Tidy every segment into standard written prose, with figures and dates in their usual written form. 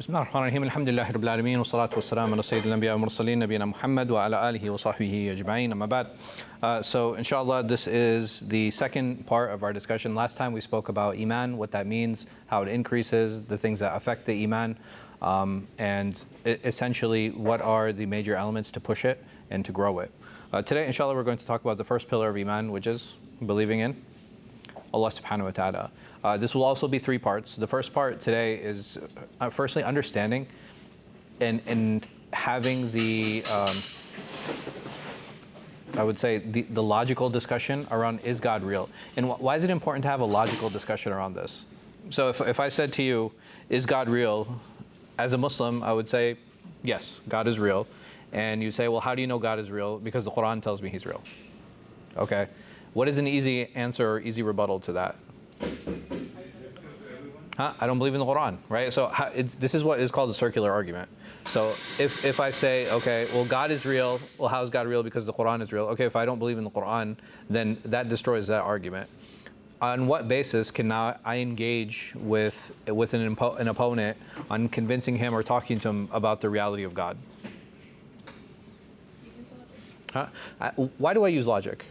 بسم الله الرحمن الرحيم الحمد لله رب العالمين والصلاة والسلام على سيد الأنبياء والمرسلين نبينا محمد وعلى آله وصحبه أجمعين أما بعد. So inshallah, this is the second part of our discussion. Last time we spoke about Iman, what that means, how it increases, the things that affect the Iman, and essentially what are the major elements to push it and to grow it. Today inshallah we're going to talk about the first pillar of Iman, which is believing in Allah subhanahu wa ta'ala. This will also be three parts. The first part today is firstly understanding and having the I would say the logical discussion around, is God real? And why is it important to have a logical discussion around this? So if I said to you, is God real? As a Muslim, I would say, yes, God is real. And you say, well, how do you know God is real? Because the Quran tells me He's real. Okay. What is an easy answer or easy rebuttal to that? I don't believe in the Quran, right? So this is what is called a circular argument. So if I say, okay, well, God is real, well, how is God real? Because the Quran is real. Okay, if I don't believe in the Quran, then that destroys that argument. On what basis can now I engage with an opponent on convincing him or talking to him about the reality of God? Why do I use logic?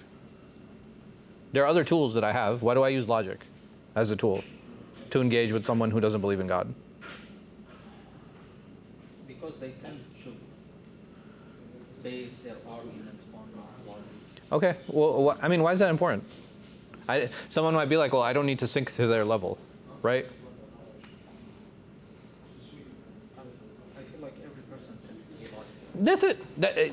There are other tools that I have. Why do I use logic as a tool to engage with someone who doesn't believe in God? Because they tend to base their arguments on logic. Okay, well, I mean, why is that important? Someone might be like, well, I don't need to sink to their level, right? I feel like every person tends to be logical. That's it.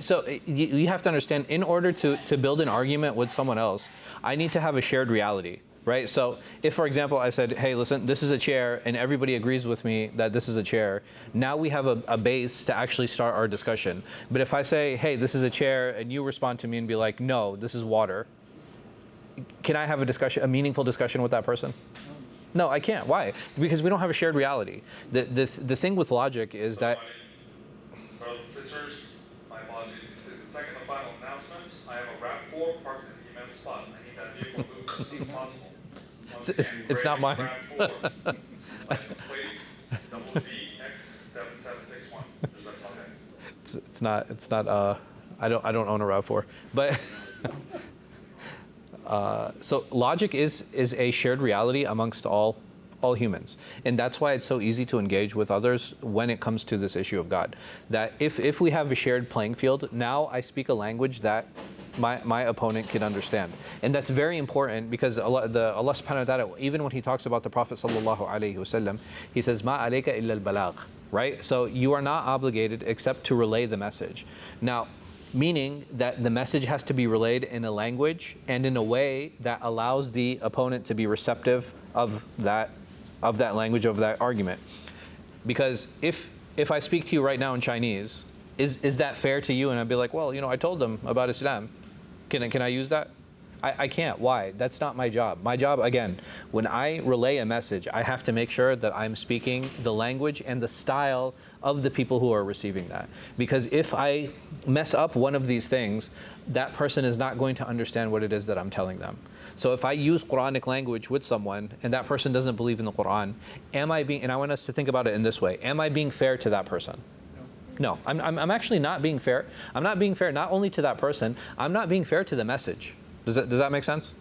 So you have to understand, in order to build an argument with someone else, I need to have a shared reality, right? So if, for example, I said, hey, listen, this is a chair, and everybody agrees with me that this is a chair, now we have a base to actually start our discussion. But if I say, hey, this is a chair, and you respond to me and be like, no, this is water, can I have a meaningful discussion with that person? No, I can't. Why? Because we don't have a shared reality. The thing with logic is that... Brothers and sisters, my apologies. This is the second and final announcement. I have a RAV4 parked in the Iman spot. I need that vehicle moved as soon as possible. Once again, It's not mine. RAV4, license plate WVX7761. Is that okay? It's not. I don't own a RAV4, but. So logic is a shared reality amongst all humans, and that's why it's so easy to engage with others when it comes to this issue of God. That if we have a shared playing field, now I speak a language that my opponent can understand, and that's very important because Allah subhanahu wa ta'ala, even when He talks about the Prophet sallallahu alaihi wasallam, He says, "Ma alayka illa al-balagh," right? So you are not obligated except to relay the message. Now, meaning that the message has to be relayed in a language and in a way that allows the opponent to be receptive of that language, of that argument. Because if I speak to you right now in Chinese, is that fair to you? And I'd be like, well, I told them about Islam. Can I use that? I can't. Why? That's not my job. My job, again, when I relay a message, I have to make sure that I'm speaking the language and the style of the people who are receiving that. Because if I mess up one of these things, that person is not going to understand what it is that I'm telling them. So if I use Quranic language with someone and that person doesn't believe in the Quran, and I want us to think about it in this way, am I being fair to that person? No, I'm actually not being fair. I'm not being fair not only to that person, I'm not being fair to the message. Does that make sense?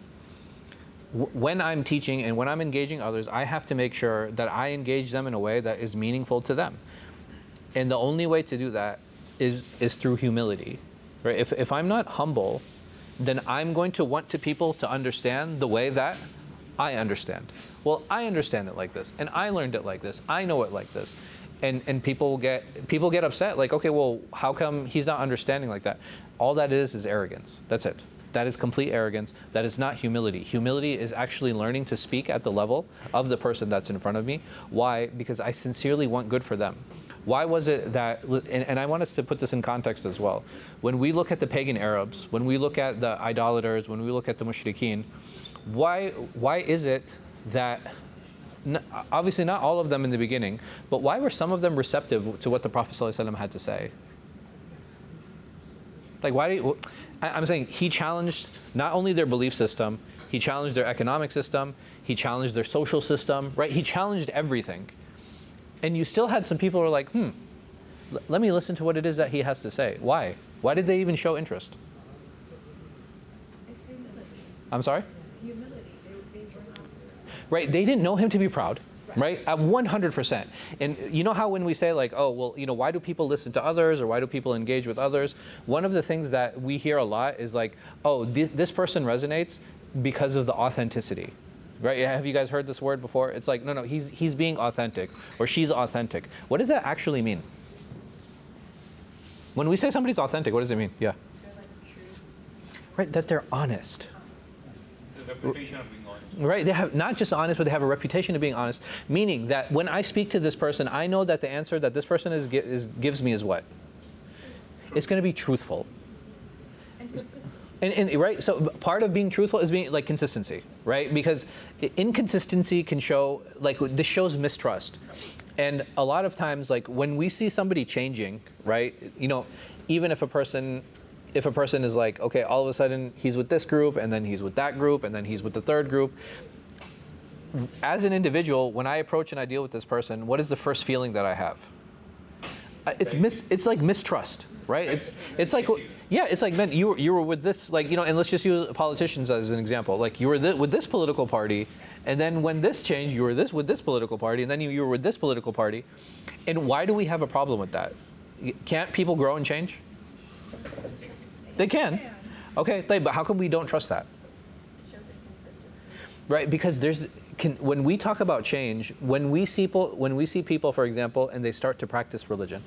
When I'm teaching and when I'm engaging others, I have to make sure that I engage them in a way that is meaningful to them. And the only way to do that is through humility, right? If I'm not humble, then I'm going to want people to understand the way that I understand. Well, I understand it like this, and I learned it like this. I know it like this. And people get upset, like, okay, well, how come he's not understanding like that? All that is arrogance. That's it. That is complete arrogance. That is not humility. Humility is actually learning to speak at the level of the person that's in front of me. Why? Because I sincerely want good for them. Why was it that, and I want us to put this in context as well. When we look at the pagan Arabs, when we look at the idolaters, when we look at the mushrikeen, why is it that, obviously not all of them in the beginning, but why were some of them receptive to what the Prophet ﷺ had to say? Like, I'm saying he challenged not only their belief system, he challenged their economic system, he challenged their social system, right? He challenged everything. And you still had some people who were like, let me listen to what it is that he has to say. Why? Why did they even show interest? It's humility. I'm sorry? Humility. They were not. Right, they didn't know him to be proud, right? At 100%. And you know how when we say like, oh, well, why do people listen to others or why do people engage with others? One of the things that we hear a lot is like, oh, this person resonates because of the authenticity, right? Have you guys heard this word before? It's like, no, he's being authentic or she's authentic. What does that actually mean? When we say somebody's authentic, what does it mean? Yeah. They're like true. Right, that they're honest. The reputation of being honest. Right, they have not just honest, but they have a reputation of being honest. Meaning that when I speak to this person, I know that the answer that this person gives me is what? It's going to be truthful. And consistent. And right, so part of being truthful is being like consistency, right? Because inconsistency can show, like this shows mistrust. And a lot of times, like when we see somebody changing, right? Even if a person is like, okay, all of a sudden he's with this group, and then he's with that group, and then he's with the third group. As an individual, when I approach and I deal with this person, what is the first feeling that I have? It's like mistrust, right? It's like, yeah, it's like, man, you were with this, like, and let's just use politicians as an example. Like you were with this political party, and then when this changed, you were with this political party, and then you were with this political party. And why do we have a problem with that? Can't people grow and change? They can. Okay, but how come we don't trust that? It shows inconsistency. Right, because when we talk about change, when we see people, for example, and they start to practice religion.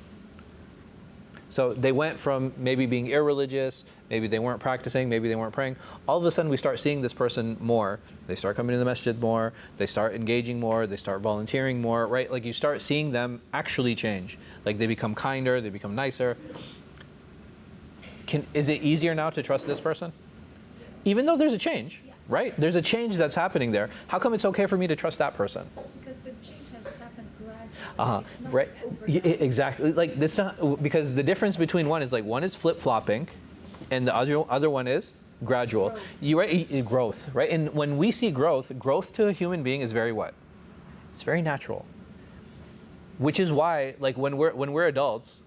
So they went from maybe being irreligious, maybe they weren't practicing, maybe they weren't praying. All of a sudden we start seeing this person more. They start coming to the masjid more, they start engaging more, they start volunteering more, right? Like you start seeing them actually change. Like they become kinder, they become nicer. Is it easier now to trust this person? Even though there's a change, right? There's a change that's happening there. How come it's okay for me to trust that person? Because the change has happened gradually. It's not Right. overnight. Exactly. Like this, not because the difference between one is flip-flopping, and the other one is gradual. Growth, right? And when we see growth to a human being is very what? It's very natural. Which is why, like when we're adults,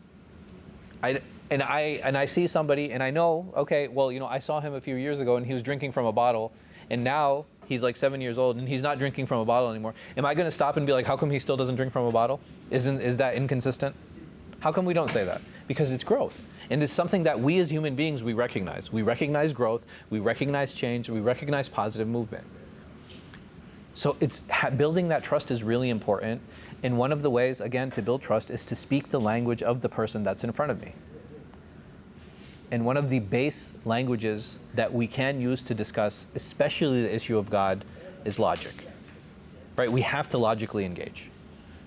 I see somebody and I know, okay, well, I saw him a few years ago and he was drinking from a bottle, and now he's like 7 years old and he's not drinking from a bottle anymore. Am I going to stop and be like, how come he still doesn't drink from a bottle? Is that inconsistent? How come we don't say that? Because it's growth. And it's something that we as human beings, we recognize. We recognize growth, we recognize change, we recognize positive movement. So building that trust is really important. And one of the ways, again, to build trust is to speak the language of the person that's in front of me. And one of the base languages that we can use to discuss, especially the issue of God, is logic. Right? We have to logically engage.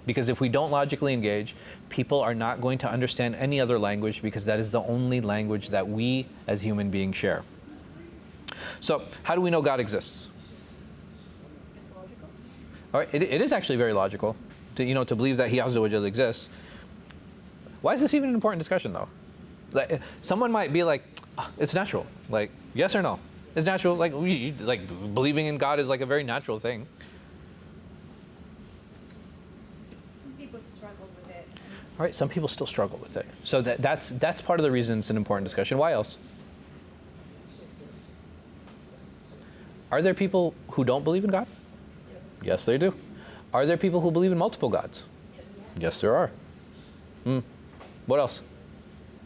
Because if we don't logically engage, people are not going to understand any other language, because that is the only language that we as human beings share. So, how do we know God exists? It's logical. All right, it is actually very logical to believe that He Azza wa Jalla exists. Why is this even an important discussion, though? Like, someone might be like, it's natural. Like, yes or no? It's natural. Like, believing in God is like a very natural thing. Some people struggle with it. All right, some people still struggle with it. So that's part of the reason it's an important discussion. Why else? Are there people who don't believe in God? Yes, they do. Are there people who believe in multiple gods? Yes, there are. What else?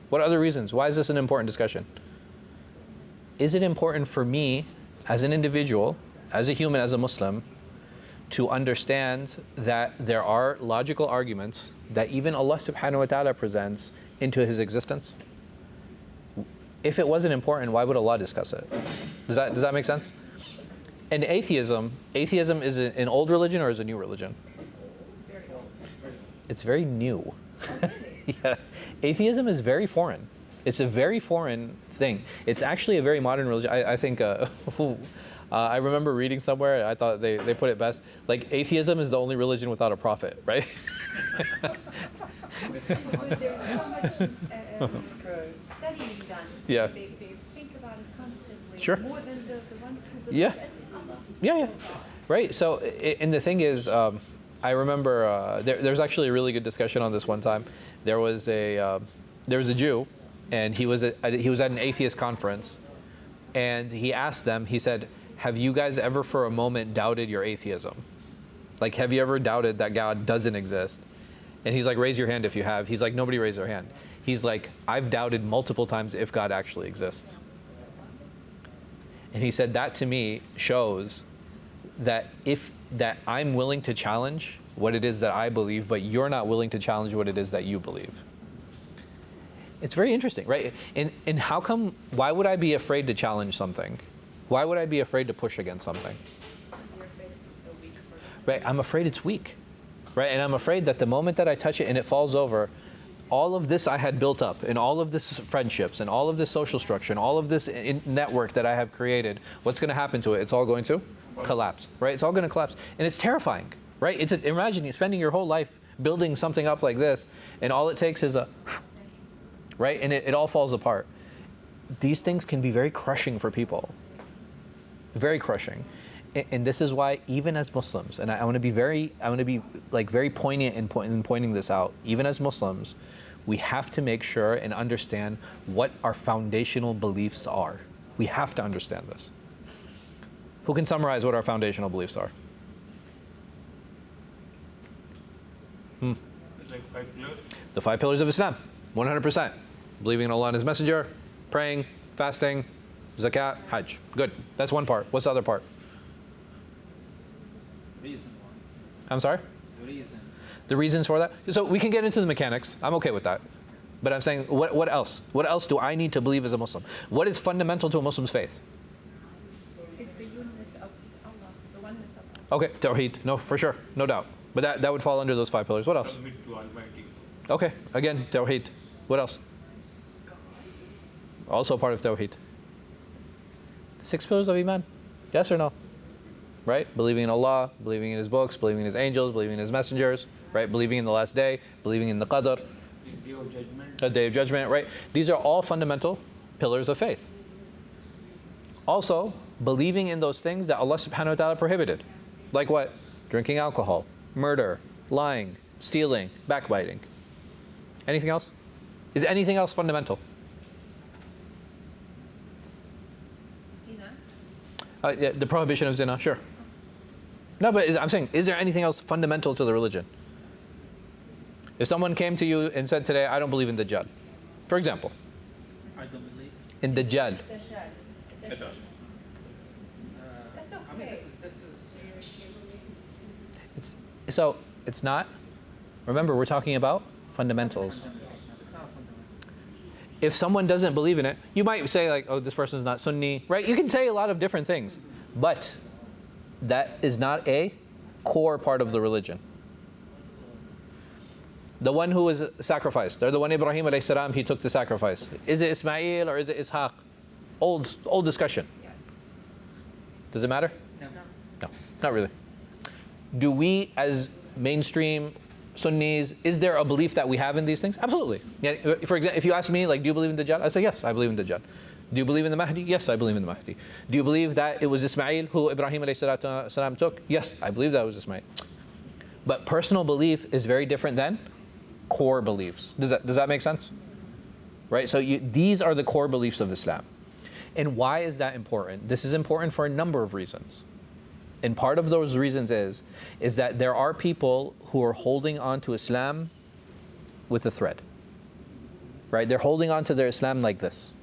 What other reasons? Why is this an important discussion? Is it important for me as an individual, as a human, as a Muslim, to understand that there are logical arguments that even Allah subhanahu wa ta'ala presents into His existence? If it wasn't important, why would Allah discuss it? Does that make sense? And atheism is an old religion or is a new religion? Very old. It's very new. Yeah. Atheism is very foreign. It's a very foreign thing. It's actually a very modern religion. I think, I remember reading somewhere, I thought they put it best, like atheism is the only religion without a prophet, right? There's so much studying done. Yeah. They think about it constantly. Sure. More than the ones who believe Yeah. in Allah. Yeah. Right. So, and the thing is, I remember there's actually a really good discussion on this one time. There was a Jew, and he was at an atheist conference, and he asked them. He said, "Have you guys ever for a moment doubted your atheism? Like, have you ever doubted that God doesn't exist?" And he's like, "Raise your hand if you have." He's like, "Nobody raised their hand." He's like, "I've doubted multiple times if God actually exists." And he said that to me shows that that I'm willing to challenge what it is that I believe, but you're not willing to challenge what it is that you believe. It's very interesting, right? And how come, why would I be afraid to challenge something? Why would I be afraid to push against something? You're afraid it's a weak person. Right, I'm afraid it's weak, right? And I'm afraid that the moment that I touch it and it falls over, all of this I had built up, and all of this friendships, and all of this social structure, and all of this network that I have created, what's going to happen to it? It's all going to collapse, right? It's all going to collapse, and it's terrifying, right? Imagine you spending your whole life building something up like this, and all it takes is a, right? And it all falls apart. These things can be very crushing for people, very crushing. And this is why, even as Muslims, and I want to be very poignant in pointing this out. Even as Muslims, we have to make sure and understand what our foundational beliefs are. We have to understand this. Who can summarize what our foundational beliefs are? It's like 5 pillars. The 5 pillars of Islam, 100%. Believing in Allah and His Messenger, praying, fasting, zakat, hajj. Good. That's one part. What's the other part? Reason why. I'm sorry? The reason. The reasons for that? So we can get into the mechanics. I'm okay with that. But I'm saying, what else? What else do I need to believe as a Muslim? What is fundamental to a Muslim's faith? It's the oneness of Allah, the oneness of Allah. Okay, Tawheed. No, for sure. No doubt. But that would fall under those 5 pillars. What else? Submit to Almighty. Okay, again, Tawheed. What else? Also part of Tawheed. The 6 pillars of Iman. Yes or no? Right? Believing in Allah, believing in His books, believing in His angels, believing in His messengers, right? Believing in the last day, believing in the qadr, The day of judgment. the day of judgment, right? These are all fundamental pillars of faith. Also, believing in those things that Allah subhanahu wa ta'ala prohibited. Like what? Drinking alcohol, murder, lying, stealing, backbiting. Anything else? Is anything else fundamental? Zina. Yeah, the prohibition of zina, sure. No, but I'm saying, is there anything else fundamental to the religion? If someone came to you and said today, I don't believe in Dajjal, for example, I don't believe. in Dajjal, Dajjal. That's I mean, okay. this is. it's not, remember we're talking about fundamentals. It's not fundamental. If someone doesn't believe in it, you might say like, oh, this person's not Sunni, right? You can say a lot of different things, but that is not a core part of the religion. The one who was sacrificed, or the one Ibrahim alayhi salam, he took the sacrifice. Is it Ismail or is it Ishaq? Old discussion. Yes. Does it matter? No. No, not really. Do we, as mainstream Sunnis, is there a belief that we have in these things? Absolutely. Yeah, for example, if you ask me, like, do you believe in Dajjal? I say, yes, I believe in Dajjal. Do you believe in the Mahdi? Yes, I believe in the Mahdi. Do you believe that it was Ismail who Ibrahim alayhi salam took? Yes, I believe that was Ismail. But personal belief is very different than core beliefs. Does that make sense? Right? So these are the core beliefs of Islam. And why is that important? This is important for a number of reasons. And part of those reasons is that there are people who are holding on to Islam with a thread. Right? They're holding on to their Islam like this.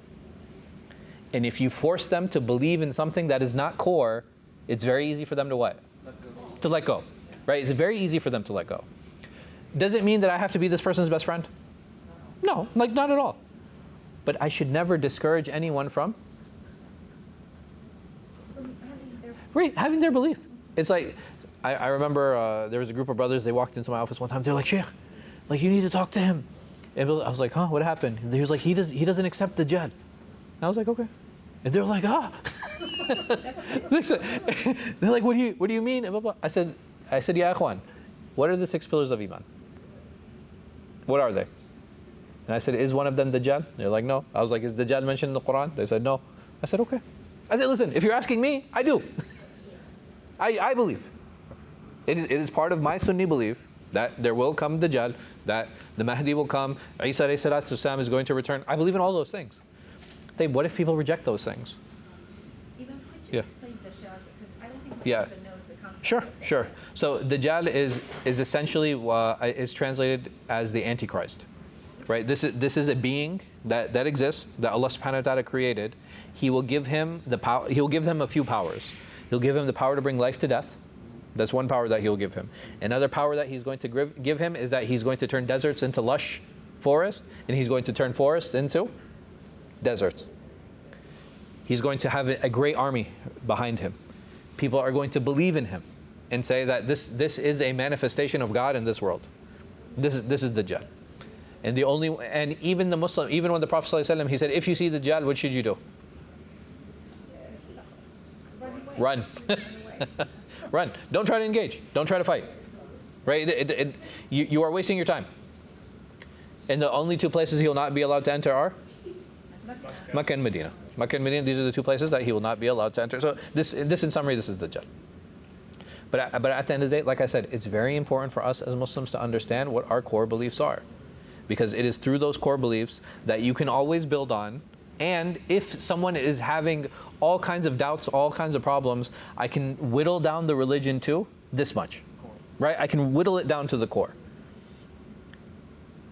And if you force them to believe in something that is not core, it's very easy for them to what? To let go. Right? It's very easy for them to let go. Does it mean that I have to be this person's best friend? No, like not at all. But I should never discourage anyone from having their belief. It's like, I remember there was a group of brothers, they walked into my office one time, they're like, Sheikh, like you need to talk to him. And I was like, huh, what happened? He was like, he doesn't accept the Dajjal. I was like, okay. And they're like, ah. They're like, what do you mean? I said, Ya Ikhwan, what are the 6 pillars of Iman? What are they? And I said, is one of them Dajjal? They're like, no. I was like, is Dajjal mentioned in the Quran? They said, no. I said, okay. I said, listen, if you're asking me, I do. I believe. It is part of my Sunni belief that there will come Dajjal, that the Mahdi will come, Isa alayhi salatu wasalam is going to return. I believe in all those things. What if people reject those things? Even could you Yeah. explain Dajjal? Because I don't think my Yeah. husband knows the concept. Sure, of it. sure. So Dajjal is essentially is translated as the Antichrist, right? This is a being that exists, that Allah Subhanahu wa Taala created. He will give him the power. He will give him a few powers. He'll give him the power to bring life to death. That's one power that he'll give him. Another power that he's going to give him is that he's going to turn deserts into lush forest, and he's going to turn forests into deserts. He's going to have a great army behind him. People are going to believe in him and say that this is a manifestation of God in this world. This is Dajjal. And even the Muslim, even when the Prophet ﷺ, he said, if you see Dajjal, what should you do? Run away. Run. Run. Don't try to engage. Don't try to fight. Right? You are wasting your time. And the only two places he will not be allowed to enter are Makkah and Medina. Makkah and Medina, these are the two places that he will not be allowed to enter. So this in summary, this is Dajjal. But at the end of the day, like I said, it's very important for us as Muslims to understand what our core beliefs are. Because it is through those core beliefs that you can always build on. And if someone is having all kinds of doubts, all kinds of problems, I can whittle down the religion to this much, right? I can whittle it down to the core.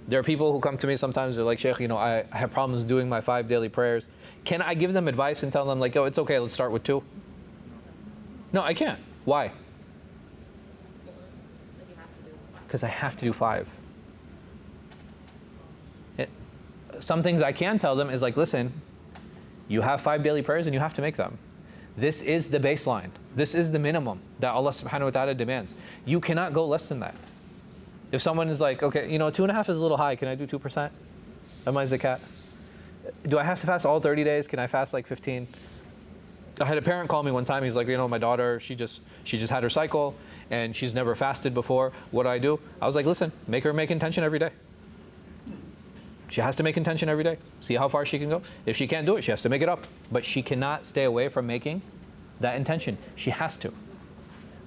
There are people who come to me sometimes, they're like, Sheikh, I have problems doing my 5 daily prayers. Can I give them advice and tell them like, oh, it's okay, let's start with 2? No, I can't. Why? Because I have to do 5. Some things I can tell them is like, listen, you have 5 daily prayers and you have to make them. This is the baseline. This is the minimum that Allah Subhanahu wa Taala demands. You cannot go less than that. If someone is like, okay, 2.5 is a little high, can I do 2% of my zakat? Do I have to fast all 30 days? Can I fast like 15? I had a parent call me one time. He's like, my daughter, she just had her cycle and she's never fasted before. What do? I was like, listen, make her make intention every day. She has to make intention every day. See how far she can go. If she can't do it, she has to make it up. But she cannot stay away from making that intention. She has to.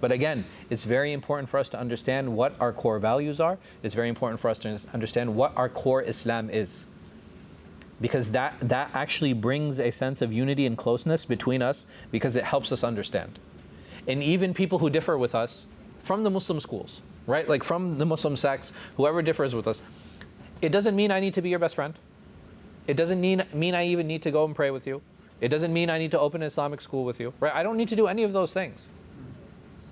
But again, it's very important for us to understand what our core values are. It's very important for us to understand what our core Islam is. Because that actually brings a sense of unity and closeness between us, because it helps us understand. And even people who differ with us from the Muslim schools, right? Like from the Muslim sects, whoever differs with us, it doesn't mean I need to be your best friend. It doesn't mean I even need to go and pray with you. It doesn't mean I need to open an Islamic school with you, right? I don't need to do any of those things.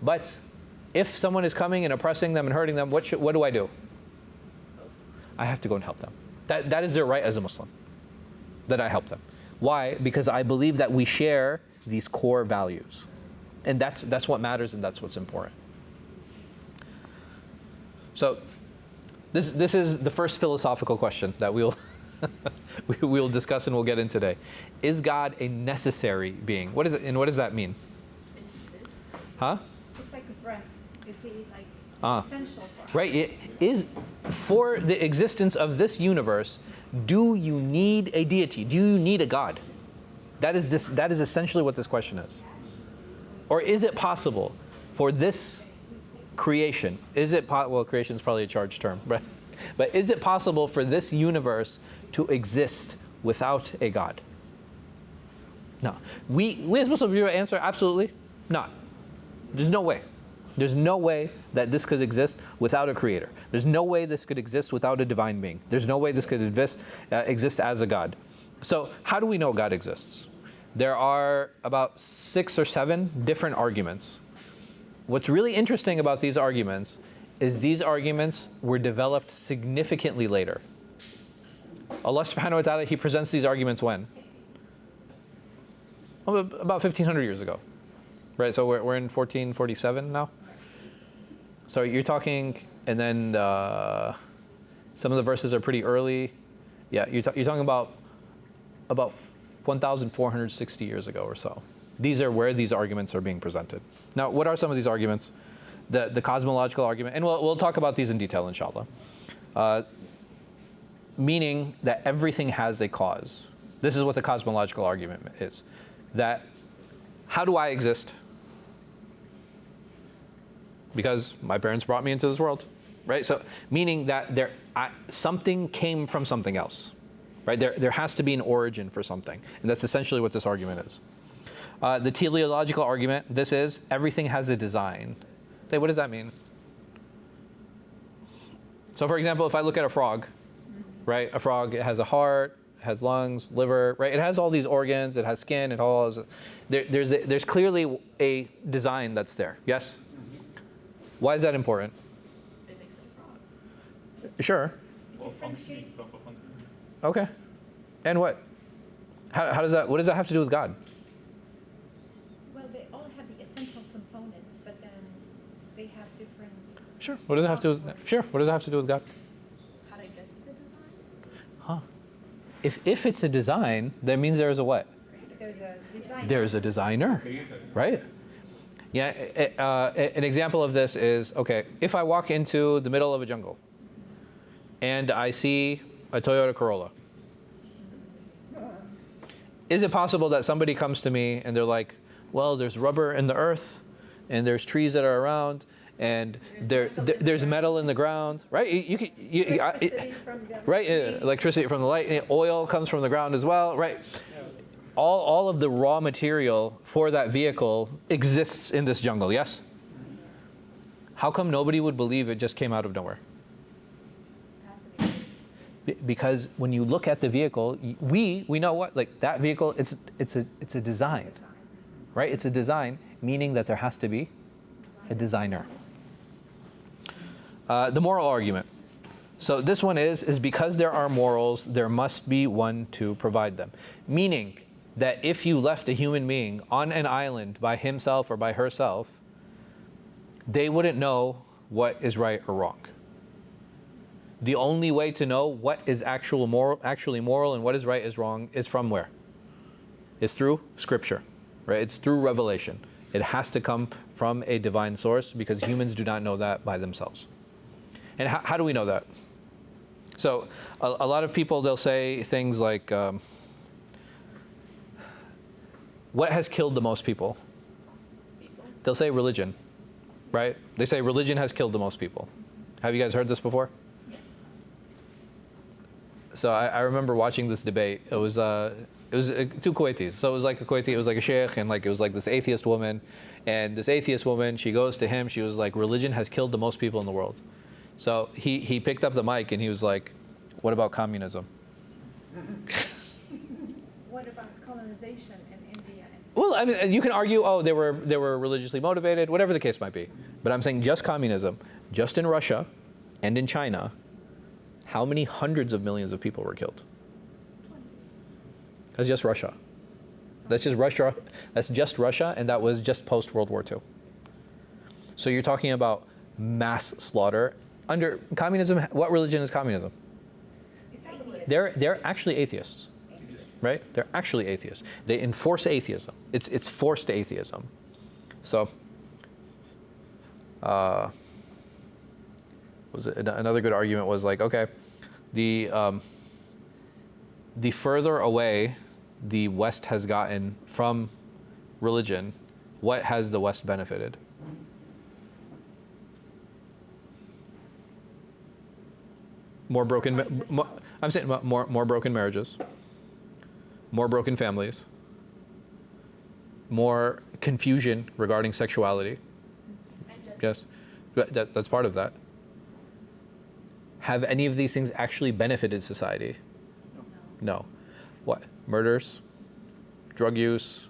But if someone is coming and oppressing them and hurting them, what do I do? I have to go and help them. That is their right as a Muslim, that I help them. Why? Because I believe that we share these core values. And that's what matters, and that's what's important. So this is the first philosophical question that we'll discuss and we'll get in today. Is God a necessary being? What is it, and what does that mean? Huh? It's like a breath. Is he like essential for us? Right. It is for the existence of this universe. Do you need a deity? Do you need a God? That is essentially what this question is. Or is it possible for this creation? Well, creation is probably a charged term, right? But is it possible for this universe to exist without a God? No. We as Muslims answer absolutely not. There's no way. There's no way that this could exist without a creator. There's no way this could exist without a divine being. There's no way this could exist as a God. So how do we know God exists? There are about 6 or 7 different arguments. What's really interesting about these arguments is these arguments were developed significantly later. Allah subhanahu wa ta'ala, He presents these arguments when? About 1,500 years ago. Right, so we're in 1447 now. So you're talking, and then some of the verses are pretty early. Yeah, you're talking about 1,460 years ago or so. These are where these arguments are being presented. Now, what are some of these arguments? The cosmological argument, and we'll talk about these in detail, inshallah. Meaning that everything has a cause. This is what the cosmological argument is. That how do I exist? Because my parents brought me into this world, right? So meaning that something came from something else, right? There has to be an origin for something, and that's essentially what this argument is. The teleological argument, this is everything has a design. Hey, what does that mean? So for example, if I look at a frog, right? A frog, it has a heart, has lungs, liver, right? It has all these organs, it has skin, it all has, there's clearly a design that's there, yes? Why is that important? It makes it a frog. Sure. For functioning, proper functioning. Okay. And what? How does that, what does that have to do with God? Well, they all have the essential components, but then they have different. Sure. What does it have to do with, sure. What does it have to do with God? How to get the design? Huh. If it's a design, that means there's a what? There's a design. There's a designer, Creator. right? Yeah, an example of this is, okay, if I walk into the middle of a jungle and I see a Toyota Corolla, is it possible that somebody comes to me and they're like, well, there's rubber in the earth and there's trees that are around and there's metal in the ground, right? Electricity from the right, electricity from the light, oil comes from the ground as well, right? All of the raw material for that vehicle exists in this jungle, yes? How come nobody would believe it just came out of nowhere? Because when you look at the vehicle, we know what, like that vehicle, it's a design, right? It's a design, meaning that there has to be a designer. The moral argument. So this one is because there are morals, there must be one to provide them. Meaning that if you left a human being on an island by himself or by herself, they wouldn't know what is right or wrong. The only way to know what is actually moral and what is right is wrong is from where? It's through Scripture, right? It's through revelation. It has to come from a divine source because humans do not know that by themselves. And how do we know that? So a lot of people, they'll say things like, what has killed the most people? They'll say religion, right? They say religion has killed the most people. Have you guys heard this before? So I remember watching this debate. It was two Kuwaitis. So it was like a Kuwaiti, it was like a sheikh, and like it was like this atheist woman. And this atheist woman, she goes to him, she was like, religion has killed the most people in the world. So he picked up the mic and he was like, what about communism? What about colonization in India? Well, I mean, you can argue, oh, they were religiously motivated, whatever the case might be. But I'm saying just communism, just in Russia and in China, how many hundreds of millions of people were killed? That's just Russia. That's just Russia. That's just Russia, and that was just post World War II. So you're talking about mass slaughter under communism. What religion is communism? It's atheist. They're actually atheists, right? They're actually atheists. They enforce atheism. It's forced atheism. So, was it another good argument was like, okay, the further away the West has gotten from religion, what has the West benefited? More broken. I'm saying more broken marriages, more broken families, more confusion regarding sexuality. Yes, that's part of that. Have any of these things actually benefited society? No. What? Murders, drug use,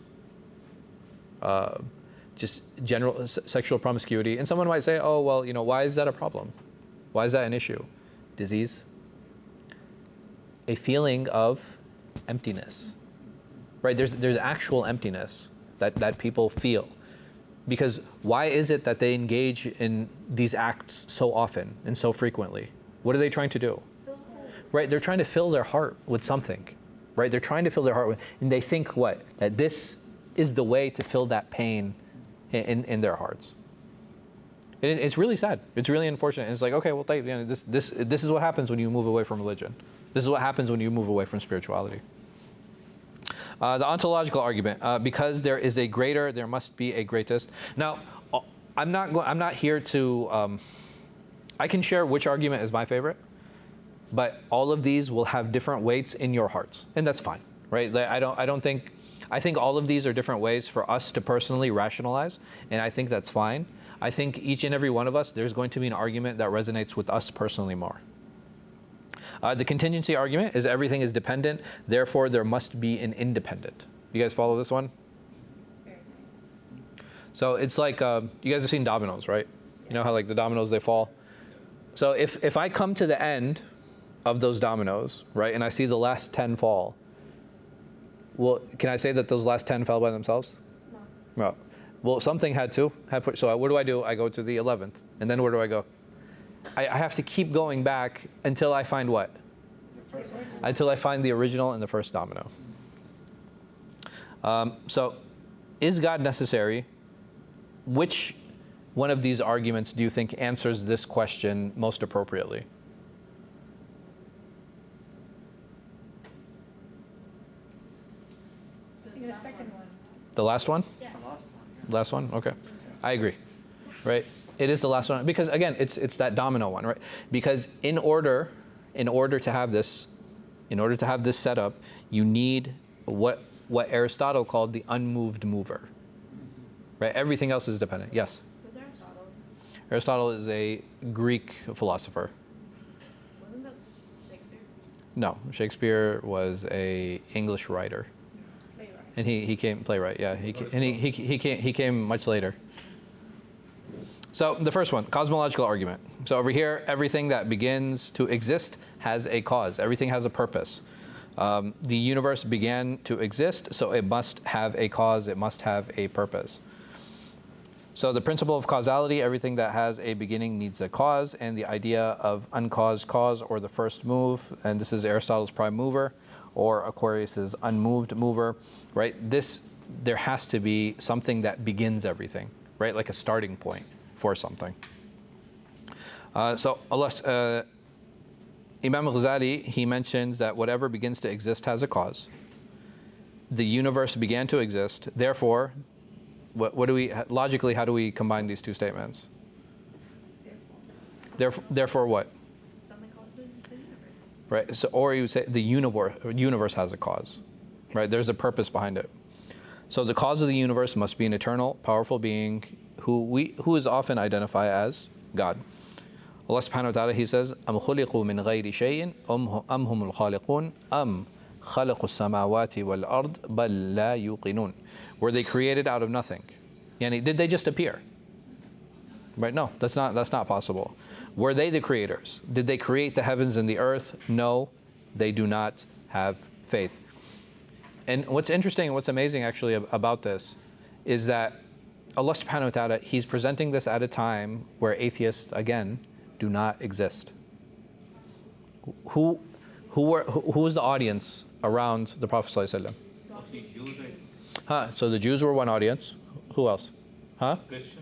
just general sexual promiscuity. And someone might say, oh, well, you know, why is that a problem? Why is that an issue? Disease. A feeling of emptiness, right? There's actual emptiness that people feel. Because why is it that they engage in these acts so often and so frequently? What are they trying to do? Right, they're trying to fill their heart with something, right? They're trying to fill their heart with, and they think what? That this is the way to fill that pain in their hearts. And it's really sad. It's really unfortunate. And it's like, okay, well, you know, this is what happens when you move away from religion. This is what happens when you move away from spirituality. The ontological argument, because there is a greater, there must be a greatest. Now, I'm not here to. I can share which argument is my favorite, but all of these will have different weights in your hearts, and that's fine, right? I don't think. I think all of these are different ways for us to personally rationalize, and I think that's fine. I think each and every one of us, there's going to be an argument that resonates with us personally more. The contingency argument is everything is dependent, therefore there must be an independent. You guys follow this one? Very nice. So it's like, you guys have seen dominoes, right? You know how like the dominoes, they fall? So if I come to the end of those dominoes, right, and I see the last 10 fall, well, can I say that those last 10 fell by themselves? No. No. Well, something had to. So what do? I go to the 11th. And then where do I go? I have to keep going back until I find what? Until I find the original and the first domino. So is God necessary? Which one of these arguments do you think answers this question most appropriately? I think the second one. The last one? Yeah. Last one? Okay. I agree. Right? It is the last one because again, it's that domino one, right? Because in order to have this setup, you need what Aristotle called the unmoved mover. Right? Everything else is dependent. Yes. Was Aristotle? Aristotle is a Greek philosopher. Wasn't that Shakespeare? No, Shakespeare was a English writer. Playwright. And he came playwright, yeah. He came much later. So the first one, cosmological argument. So over here, everything that begins to exist has a cause. Everything has a purpose. The universe began to exist, so it must have a cause. It must have a purpose. So the principle of causality, everything that has a beginning needs a cause, and the idea of uncaused cause or the first move, and this is Aristotle's prime mover, or Aquarius's unmoved mover, right? There has to be something that begins everything, right? Like a starting point for something. So Imam Ghazali, he mentions that whatever begins to exist has a cause. The universe began to exist, therefore, logically, how do we combine these two statements? Therefore what? Something caused the universe. Right, so, or you would say the universe has a cause, right? There's a purpose behind it. So the cause of the universe must be an eternal, powerful being who is often identified as God. Allah subhanahu wa ta'ala, he says, أَمْ خُلِقُوا مِنْ غَيْرِ شَيْءٍ أَمْ هُمُ الْخَالِقُونَ أَمْ خَلَقُوا السَّمَاوَاتِ وَالْأَرْضِ بَلْ لَا يُوقِنُونَ. Were they created out of nothing? Yani, did they just appear? Right? No, that's not possible. Were they the creators? Did they create the heavens and the earth? No, they do not have faith. And what's interesting and what's amazing actually about this is that Allah subhanahu wa ta'ala, he's presenting this at a time where atheists, again, do not exist. Who was the audience around the Prophet ﷺ? So the Jews were one audience. Who else? Christians.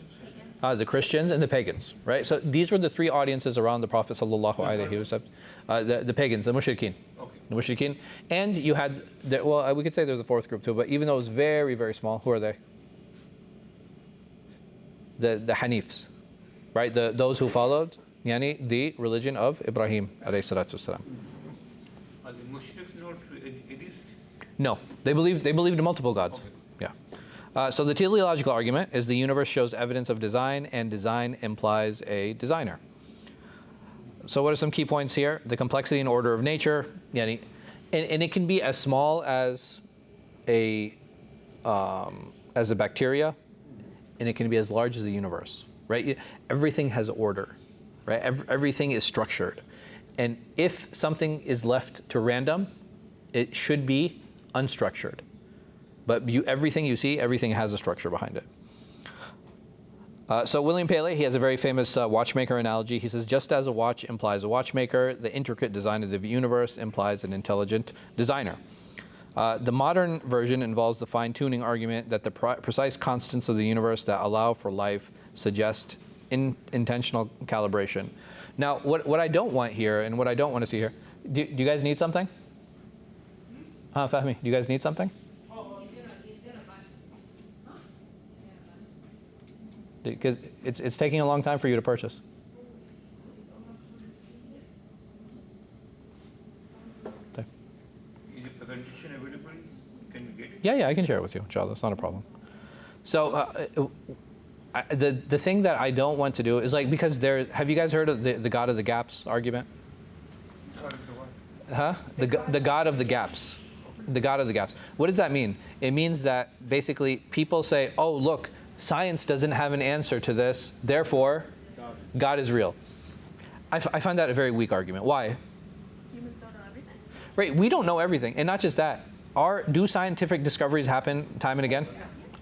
The Christians and the pagans, right? So these were the three audiences around the Prophet sallallahu alaihi wasallam. The pagans, the mushrikeen. Okay. The mushrikeen. And you had, we could say there's a fourth group too, but even though it was very, very small, who are they? The Hanifs, right? Those who followed, the religion of Ibrahim alayhi salatu wasalam. Are the mushriks not atheist? No, they believed in multiple gods. Okay. Yeah. So the teleological argument is the universe shows evidence of design, and design implies a designer. So what are some key points here? The complexity and order of nature, and it can be as small as a bacteria, and it can be as large as the universe, right? Everything has order, right? Everything is structured, and if something is left to random, it should be unstructured. But everything you see, everything has a structure behind it. So William Paley, he has a very famous watchmaker analogy. He says, just as a watch implies a watchmaker, the intricate design of the universe implies an intelligent designer. The modern version involves the fine-tuning argument that the precise constants of the universe that allow for life suggest intentional calibration. Now, what I don't want here, and what I don't want to see here, do you guys need something? Fahmi, do you guys need something? because it's taking a long time for you to purchase. Okay. Is the presentation available? Can you get it? Yeah, I can share it with you, inshallah. It's not a problem. So the thing that I don't want to do is like, because have you guys heard of the God of the gaps argument? What is the what? Huh? The God of the gaps. The God of the gaps. What does that mean? It means that basically people say, oh, look, science doesn't have an answer to this, therefore God is real. I find that a very weak argument. Why? Humans don't know everything. Right, we don't know everything. And not just that. Do scientific discoveries happen time and again?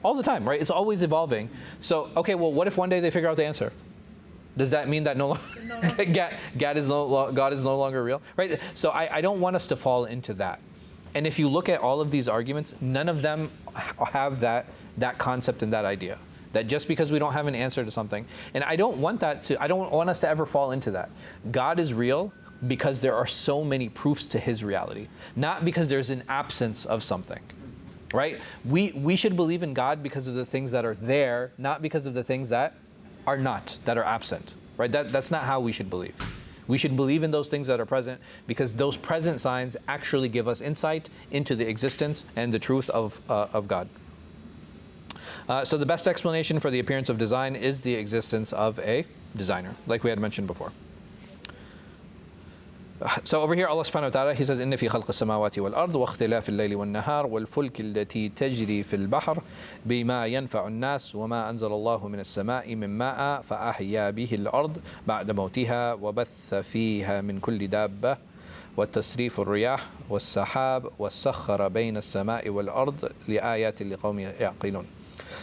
All the time, right? It's always evolving. So, okay, well, what if one day they figure out the answer? Does that mean that God is no longer real? Right? So I don't want us to fall into that. And if you look at all of these arguments, none of them have that concept and that idea. That just because we don't have an answer to something, and I don't want us to ever fall into that. God is real because there are so many proofs to his reality, not because there's an absence of something. Right? We should believe in God because of the things that are there, not because of the things that are not, that are absent. Right? That's not how we should believe. We should believe in those things that are present because those present signs actually give us insight into the existence and the truth of God. So the best explanation for the appearance of design is the existence of a designer, like we had mentioned before. So over here, Allah subhanahu wa ta'ala, he says, إِنَّ فِي خَلْقِ السَّمَاوَاتِ وَالْأَرْضِ وَاخْتِلَافِ اللَّيْلِ وَالنَّهَارِ وَالْفُلْكِ الَّتِي تَجْرِي فِي الْبَحْرِ بِمَا يَنْفَعُ النَّاسِ وَمَا أَنزَلَ اللَّهُ مِنَ السَّمَاءِ مِن مَاءٍ فَأَحْيَا بِهِ الْأَرْضَ بَعْدَ مَوْتِهَا وَبَثَّ فِيهَا مِن كُلِّ دَابَّةٍ وَتَصْرِيفُ الرِّيَاحِ وَالسَّحَابِ وَسَخَّرَ بَيْنَ السَّمَاءِ وَالْأَرْضِ لِآيَاتٍ لِقَوْمٍ يَعْقِلُونَ.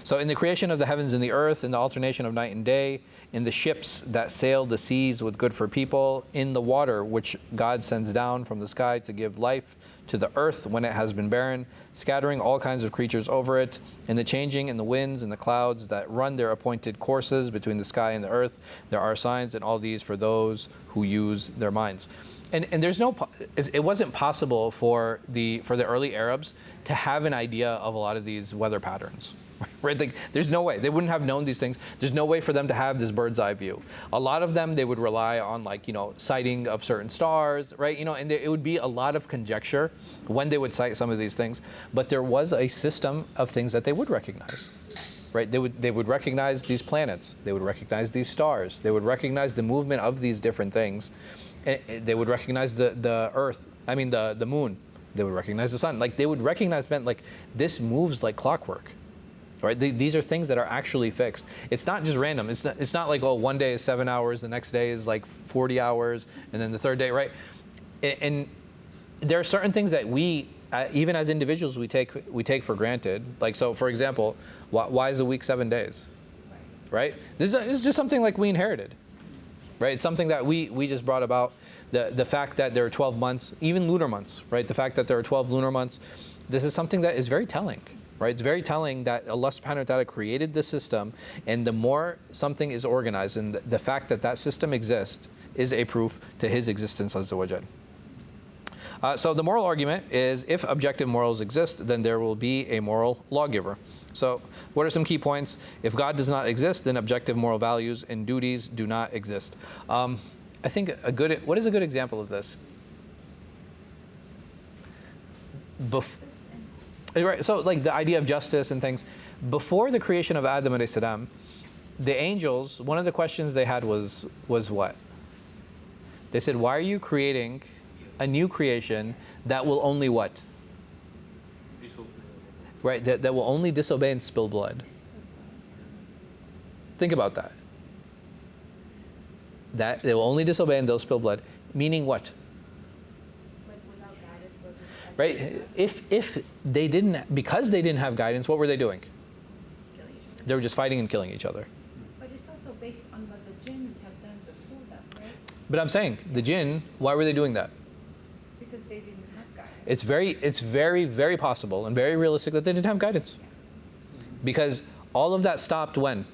So in the creation of the heavens and the earth, in the alternation of night and day, in the ships that sail the seas with good for people, in the water which God sends down from the sky to give life to the earth when it has been barren, scattering all kinds of creatures over it, in the changing in the winds and the clouds that run their appointed courses between the sky and the earth, there are signs in all these for those who use their minds. And it wasn't possible for the early Arabs to have an idea of a lot of these weather patterns. Right? Like, there's no way. They wouldn't have known these things. There's no way for them to have this bird's eye view. A lot of them, they would rely on sighting of certain stars, right? And it would be a lot of conjecture when they would sight some of these things. But there was a system of things that they would recognize, right? They would recognize these planets. They would recognize these stars. They would recognize the movement of these different things. They would recognize the earth, the moon. They would recognize the sun. Like, they would recognize, this moves like clockwork. Right? These are things that are actually fixed. It's not just random. It's not like, oh, one day is 7 hours, the next day is like 40 hours, and then the third day, right? And there are certain things that we, even as individuals, we take for granted. Like, so for example, why is a week 7 days? Right? This is just something like we inherited. Right? It's something that we just brought about. The fact that there are 12 months, even lunar months, right? The fact that there are 12 lunar months, this is something that is very telling. Right? It's very telling that Allah subhanahu wa ta'ala created this system, and the more something is organized, and the fact that that system exists is a proof to his existence azza wa jal. So the moral argument is, if objective morals exist, then there will be a moral lawgiver. So what are some key points? If God does not exist, then objective moral values and duties do not exist. I think what is a good example of this? Right, so like the idea of justice and things. Before the creation of Adam alayhi salam, the angels, one of the questions they had was what? They said, why are you creating a new creation that will only what? Disobey. Right, that will only disobey and spill blood. Think about that. That they will only disobey and they'll spill blood. Meaning what? Right? If they didn't, because they didn't have guidance, what were they doing? Killing each other. They were just fighting and killing each other. But it's also based on what the jinns have done before that, right? But I'm saying, the jinn, why were they doing that? Because they didn't have guidance. It's very, very possible and very realistic that they didn't have guidance. Because all of that stopped when?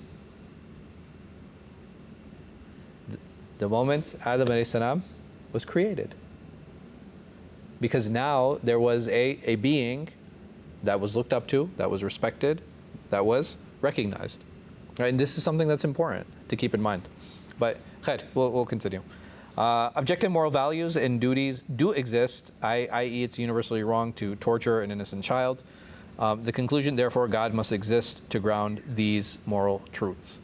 The moment Adam alayhi salam was created. Because now there was a being that was looked up to, that was respected, that was recognized. Right? And this is something that's important to keep in mind. But khair, we'll continue. Objective moral values and duties do exist, i.e. it's universally wrong to torture an innocent child. The conclusion, therefore, God must exist to ground these moral truths.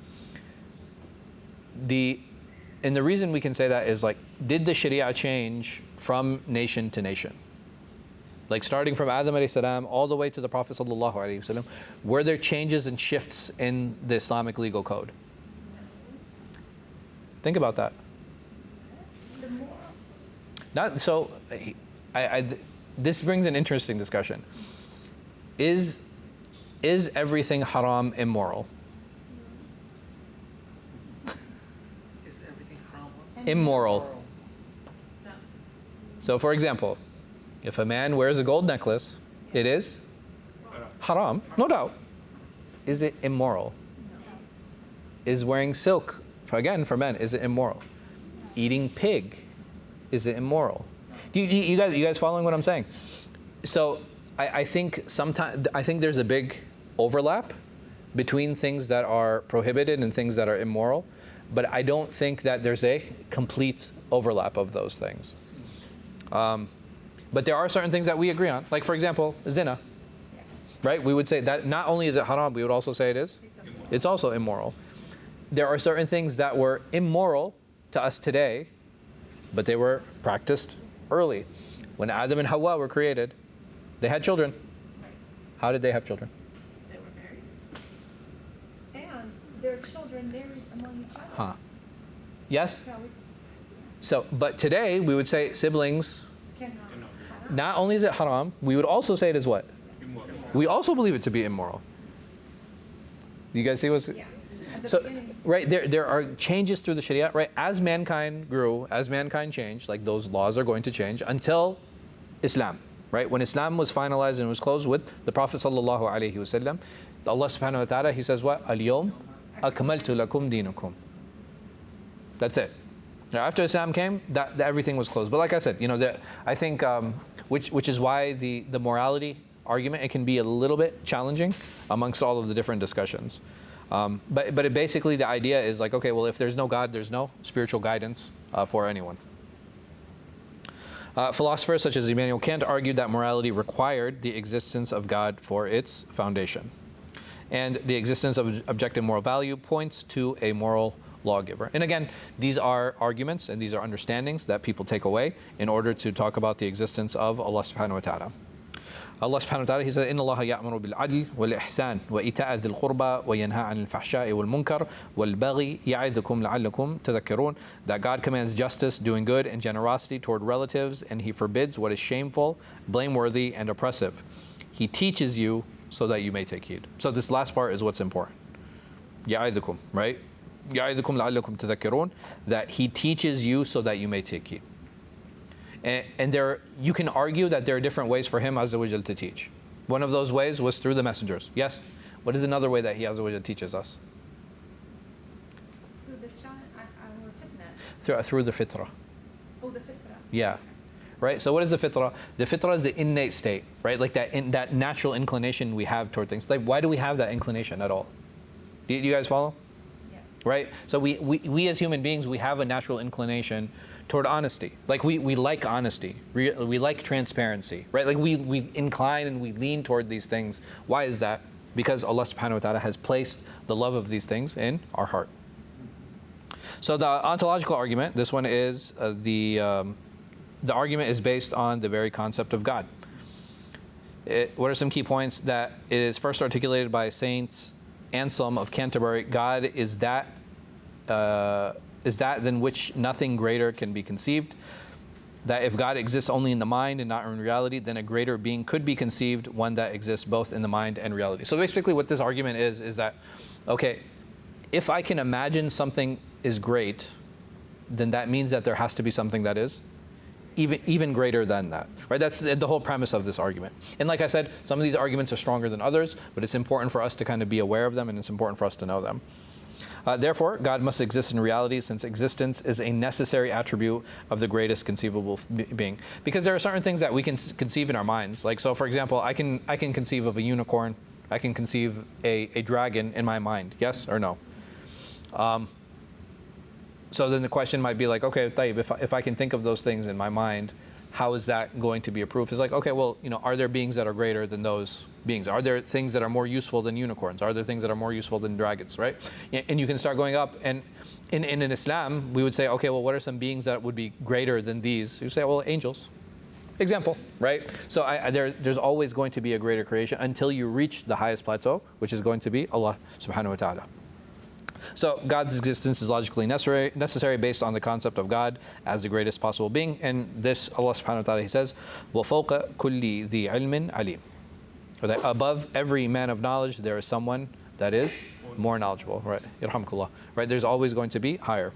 And the reason we can say that is like, did the Sharia change from nation to nation? Like starting from Adam alayhi salam all the way to the Prophet sallallahu alaihi wasallam, were there changes and shifts in the Islamic legal code? Think about that. The morals. Not so. This brings an interesting discussion. Is everything haram immoral? Is everything haram? Immoral. No. So, for example, if a man wears a gold necklace, it is haram, no doubt. Is it immoral? Is wearing silk, again for men, is it immoral? Eating pig, is it immoral? You guys following what I'm saying? So I think there's a big overlap between things that are prohibited and things that are immoral, but I don't think that there's a complete overlap of those things. But there are certain things that we agree on, like for example, zina, right? We would say that not only is it haram, we would also say it's also immoral. There are certain things that were immoral to us today, but they were practiced early. When Adam and Hawa were created, they had children. How did they have children? They were married. And their children married among each other. Huh. Yes? So it's So, but today we would say siblings, cannot. not only is it haram, we would also say it is what? Immoral. We also believe it to be immoral. You guys see what's... Yeah. At the So, beginning. right, there are changes through the Sharia, right? As mankind grew, as mankind changed, like those laws are going to change until Islam, right? When Islam was finalized and was closed with the Prophet sallallahu alaihi wasallam, Allah subhanahu wa ta'ala, He says what? Al-yawm akmaltu lakum dinakum. That's it. Now, after Islam came, that everything was closed. But like I said, I think, which is why the morality argument, it can be a little bit challenging amongst all of the different discussions. But basically the idea is like, okay, well, if there's no God, there's no spiritual guidance for anyone. Philosophers such as Immanuel Kant argued that morality required the existence of God for its foundation. And the existence of objective moral value points to a moral lawgiver. And again, these are arguments and these are understandings that people take away in order to talk about the existence of Allah subhanahu wa ta'ala. Allah subhanahu wa ta'ala, He said, إِنَّ اللَّهَ يَأْمُرُ بِالْعَدْلِ وَالْإِحْسَانِ وَإِيتَاءِ ذِي الْقُرْبَى وَيَنْهَى عَنِ الْفَحْشَاءِ وَالْمُنكَرِ وَالْبَغْيِ يَعِظُكُمْ لَعَلَّكُمْ تَذَكَّرُونَ. That God commands justice, doing good, and generosity toward relatives, and He forbids what is shameful, blameworthy, and oppressive. He teaches you so that you may take heed. So this last part is what's important. يَعِظُكُمْ, right? يَعِظُكُمْ لَعَلَّكُمْ تَذَكَّرُونَ. That He teaches you so that you may take heed. And you can argue that there are different ways for Him Azza wa Jal to teach. One of those ways was through the messengers. Yes? What is another way that He Azza wa Jal teaches us? Through the child, our fitness. Through the fitrah. Oh, the fitra. Yeah. Right? So what is the fitrah? The fitrah is the innate state, right? Like that natural inclination we have toward things. Like, why do we have that inclination at all? Do you guys follow? Yes. Right? So we as human beings, we have a natural inclination toward honesty. Like we like honesty. We like transparency, right? Like we incline and we lean toward these things. Why is that? Because Allah subhanahu wa ta'ala has placed the love of these things in our heart. So the ontological argument, this one is the argument is based on the very concept of God. What are some key points? That it is first articulated by Saint Anselm of Canterbury. God is that than which nothing greater can be conceived. That if God exists only in the mind and not in reality, then a greater being could be conceived, one that exists both in the mind and reality. So basically what this argument is that, okay, if I can imagine something is great, then that means that there has to be something that is even greater than that, right? That's the whole premise of this argument. And like I said, some of these arguments are stronger than others, but it's important for us to kind of be aware of them, and it's important for us to know them. Therefore, God must exist in reality, since existence is a necessary attribute of the greatest conceivable being. Because there are certain things that we can conceive in our minds. Like, so for example, I can conceive of a unicorn, I can conceive a dragon in my mind. Yes or no? So then the question might be like, okay, Tayyib, if I can think of those things in my mind, how is that going to be a proof? It's like, okay, well, are there beings that are greater than those beings? Are there things that are more useful than unicorns? Are there things that are more useful than dragons, right? And you can start going up. And in Islam, we would say, okay, well, what are some beings that would be greater than these? You say, well, angels. Example, right? So there's always going to be a greater creation until you reach the highest plateau, which is going to be Allah subhanahu wa ta'ala. So God's existence is logically necessary based on the concept of God as the greatest possible being. And this, Allah subhanahu wa ta'ala, He says, وَفَوْقَ كُلِّ ذِي عِلْمٍ عَلِيمٍ. Or that above every man of knowledge, there is someone that is more knowledgeable, right? Yarhamkullah. Right? There's always going to be higher.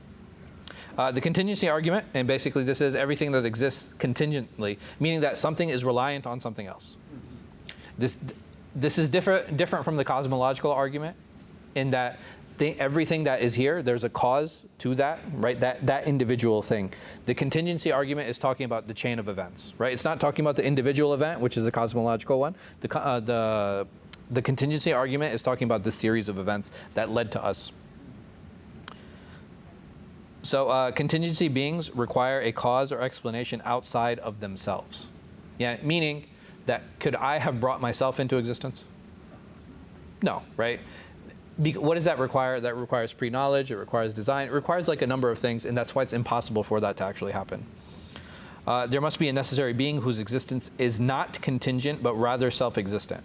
The contingency argument, and basically this is everything that exists contingently, meaning that something is reliant on something else. This is different from the cosmological argument in that everything that is here, there's a cause to that, right? That individual thing. The contingency argument is talking about the chain of events, right? It's not talking about the individual event, which is the cosmological one. The contingency argument is talking about the series of events that led to us. So contingency beings require a cause or explanation outside of themselves. Yeah, meaning that could I have brought myself into existence? No, right? What does that require? That requires pre-knowledge, it requires design, it requires like a number of things, and that's why it's impossible for that to actually happen. There must be a necessary being whose existence is not contingent, but rather self-existent.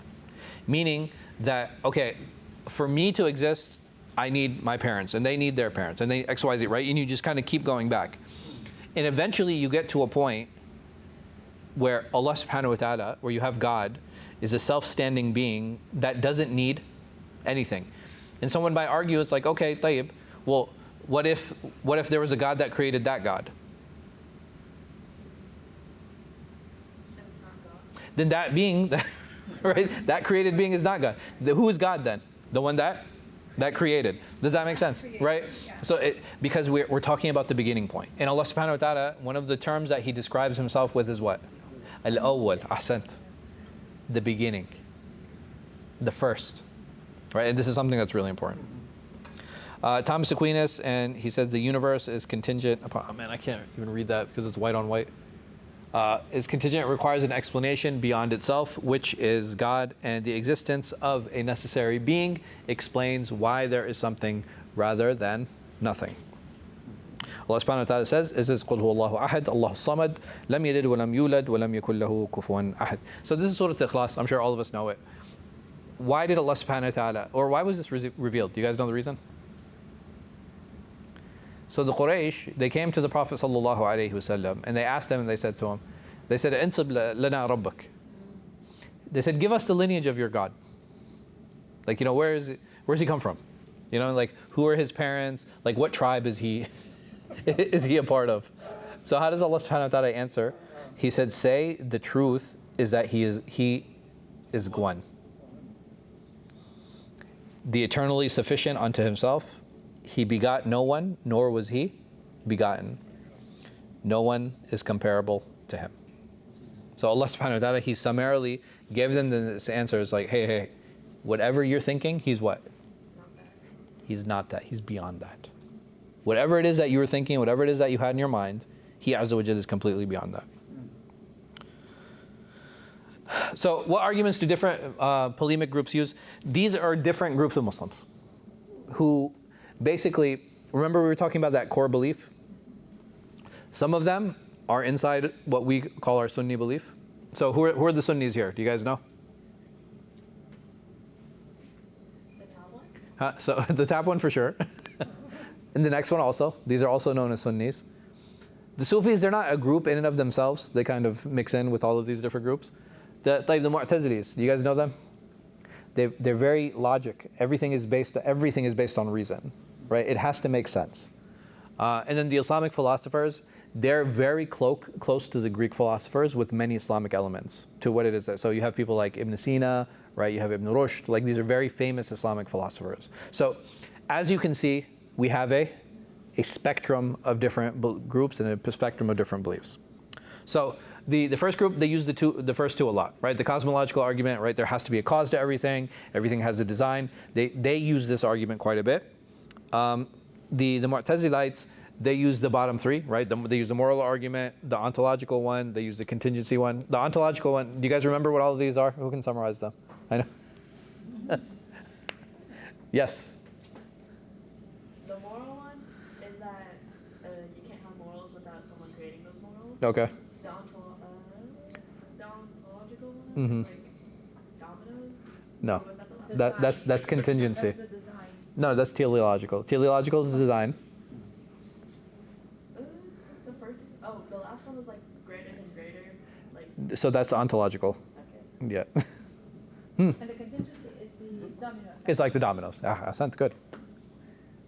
Meaning that, okay, for me to exist, I need my parents, and they need their parents, and they X, Y, Z, right? And you just kind of keep going back. And eventually you get to a point where Allah subhanahu wa ta'ala, where you have God, is a self-standing being that doesn't need anything. And someone might argue, it's like, okay, Tayyib, well, what if there was a God that created that God? That's not God. Then that being, right, that created being is not God. Who is God then? The one that created. Does that make sense? Right? Yeah. So because we're talking about the beginning point. And Allah subhanahu wa ta'ala, one of the terms that He describes Himself with is what? Al-awwal, ahsant. The beginning. The first. Right? And this is something that's really important. Thomas Aquinas, and he said the universe is contingent upon, oh man, I can't even read that because it's white on white. Is contingent, requires an explanation beyond itself, which is God, and the existence of a necessary being explains why there is something rather than nothing. Allah subhanahu wa ta'ala says, قُلْ هُوَ اللَّهُ أَحَدٌ اللَّهُ الصَّمَدُ لَمْ يَلِدْ وَلَمْ يُولَدْ وَلَمْ يَكُنْ لَهُ كُفُوًا أَحَدٌ. So this is Surah Al-Ikhlas. I'm sure all of us know it. Why did Allah subhanahu wa ta'ala, or why was this revealed? Do you guys know the reason? So the Quraysh, they came to the Prophet sallallahu alaihi wasallam, and they asked him, and they said to him, they said, "Ansib lana rabbak." They said, "Give us the lineage of your God." Like, where's he come from? Like, who are his parents? Like, what tribe is he is he a part of? So how does Allah subhanahu wa ta'ala answer? He said, "Say the truth is that he is one, the eternally sufficient unto Himself. He begot no one, nor was He begotten. No one is comparable to Him." So Allah subhanahu wa ta'ala, He summarily gave them this answer. It's like, hey, whatever you're thinking, He's what? He's not that. He's beyond that. Whatever it is that you were thinking, whatever it is that you had in your mind, He Azza wa Jalla is completely beyond that. So what arguments do different polemic groups use? These are different groups of Muslims who basically, remember we were talking about that core belief? Some of them are inside what we call our Sunni belief. So who are the Sunnis here? Do you guys know? The top one? So the top one for sure. And the next one also. These are also known as Sunnis. The Sufis, they're not a group in and of themselves. They kind of mix in with all of these different groups. The Mu'tazilis, do you guys know them? They're very logic. Everything is based on reason, right? It has to make sense. And then the Islamic philosophers, they're very close to the Greek philosophers with many Islamic elements to what it is. So you have people like Ibn Sina, right? You have Ibn Rushd. Like, these are very famous Islamic philosophers. So as you can see, we have a spectrum of different groups and a spectrum of different beliefs. So The first group, they use the first two a lot, right? The cosmological argument, right? There has to be a cause to everything. Everything has a design. They use this argument quite a bit. The Mu'tazilites, they use the bottom three, right? They use the moral argument, the ontological one, they use the contingency one. The ontological one, do you guys remember what all of these are? Who can summarize them? I know. Yes. The moral one is that you can't have morals without someone creating those morals. Okay. The ontological one Mhm. is like dominoes. No. Or was that the last one? That's contingency. That's the design. No, that's teleological. Teleological is design. The first, the last one was like greater than greater, like, So that's ontological. okay. Yeah. And the contingency is the domino effect. It's like the dominoes. Ah, sounds good.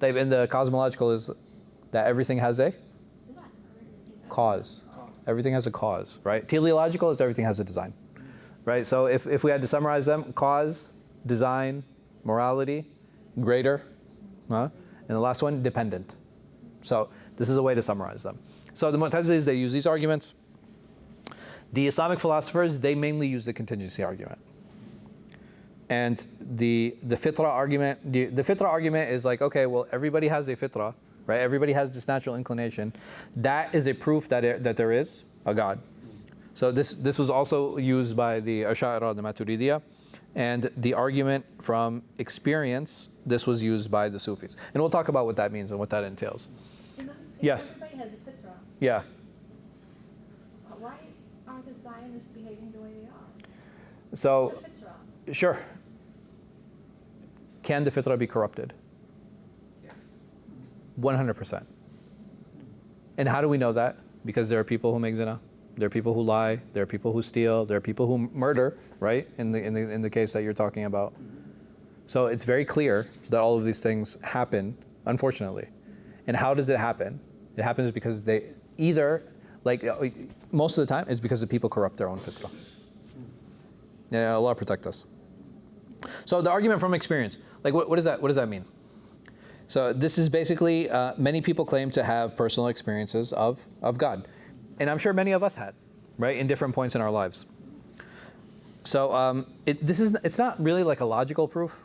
And the cosmological is that everything has a cause. Everything has a cause, right? Teleological is everything has a design, right? So if we had to summarize them, cause, design, morality, greater, and the last one, dependent. So this is a way to summarize them. So the Mu'tazilis, they use these arguments. The Islamic philosophers, they mainly use the contingency argument. And the fitra argument, the fitra argument is like, okay, well, everybody has a fitra, right? Everybody has this natural inclination. That is a proof that there is a God. So this was also used by the Ash'ara, the Maturidiyya, and the argument from experience, this was used by the Sufis. And we'll talk about what that means and what that entails. If Yes. everybody has a fitra, Yeah. why are the Zionists behaving the way they are? So, It's a fitra. sure. Can the fitra be corrupted? Yes. 100%. And how do we know that? Because there are people who make zina, there are people who lie, there are people who steal, there are people who murder, right? In the case that you're talking about. So it's very clear that all of these things happen, unfortunately. And how does it happen? It happens because they either, like most of the time, it's because the people corrupt their own fitra. Yeah, Allah protect us. So the argument from experience, like what does that mean? So this is basically, many people claim to have personal experiences of God. And I'm sure many of us had, right, in different points in our lives. So it's not really like a logical proof,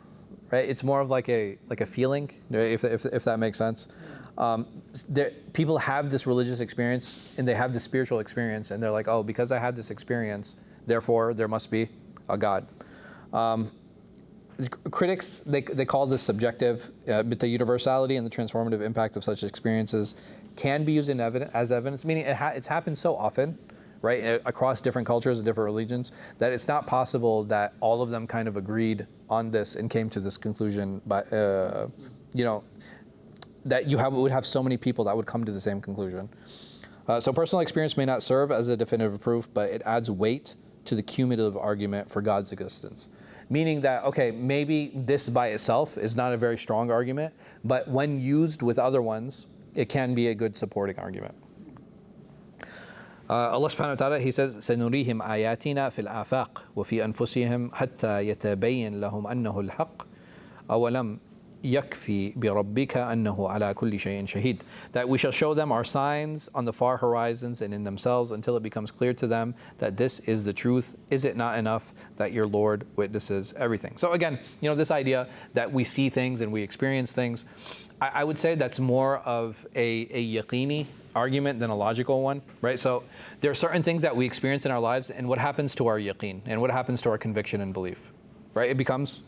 right? It's more of like a feeling, if that makes sense. People have this religious experience and they have this spiritual experience, and they're like, oh, because I had this experience, therefore there must be a God. Critics, they call this subjective, but the universality and the transformative impact of such experiences can be used as evidence, meaning it's happened so often, right, across different cultures and different religions, that it's not possible that all of them kind of agreed on this and came to this conclusion, that would have so many people that would come to the same conclusion. So personal experience may not serve as a definitive proof, but it adds weight to the cumulative argument for God's existence. Meaning that, okay, maybe this by itself is not a very strong argument, but when used with other ones, it can be a good supporting argument. Allah subhanahu wa ta'ala, He says, سَنُرِيهِمْ آيَاتِنَا فِي الْآفَاقِ وَفِي أَنفُسِهِمْ حَتَّى يَتَبَيَّنَ لَهُمْ أَنَّهُ الْحَقِّ أَوَلَمْ يَكْفِي بِرَبِّكَ أَنَّهُ عَلَى كُلِّ شَيْءٍ شَهِيدٌ. That we shall show them our signs on the far horizons and in themselves until it becomes clear to them that this is the truth. Is it not enough that your Lord witnesses everything? So again, this idea that we see things and we experience things, I would say that's more of a yaqini argument than a logical one, right? So there are certain things that we experience in our lives, and what happens to our yaqeen and what happens to our conviction and belief, right? It becomes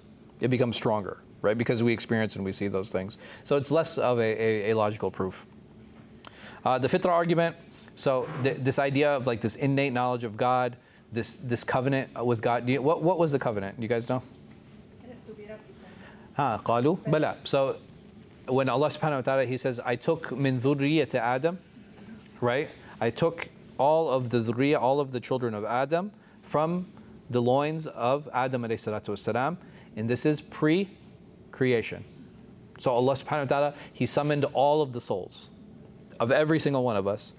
stronger, right? Because we experience and we see those things. So it's less of a logical proof. The fitra argument, so this idea of like this innate knowledge of God, this covenant with God. What was the covenant? Do you guys know? قالوا بلى. So when Allah subhanahu wa ta'ala, He says, I took min dhurriyyati Adam, right? I took all of the dhurriyyah, all of the children of Adam from the loins of Adam alayhi salatu wasalam, and this is pre-creation. So Allah subhanahu wa ta'ala, He summoned all of the souls of every single one of us,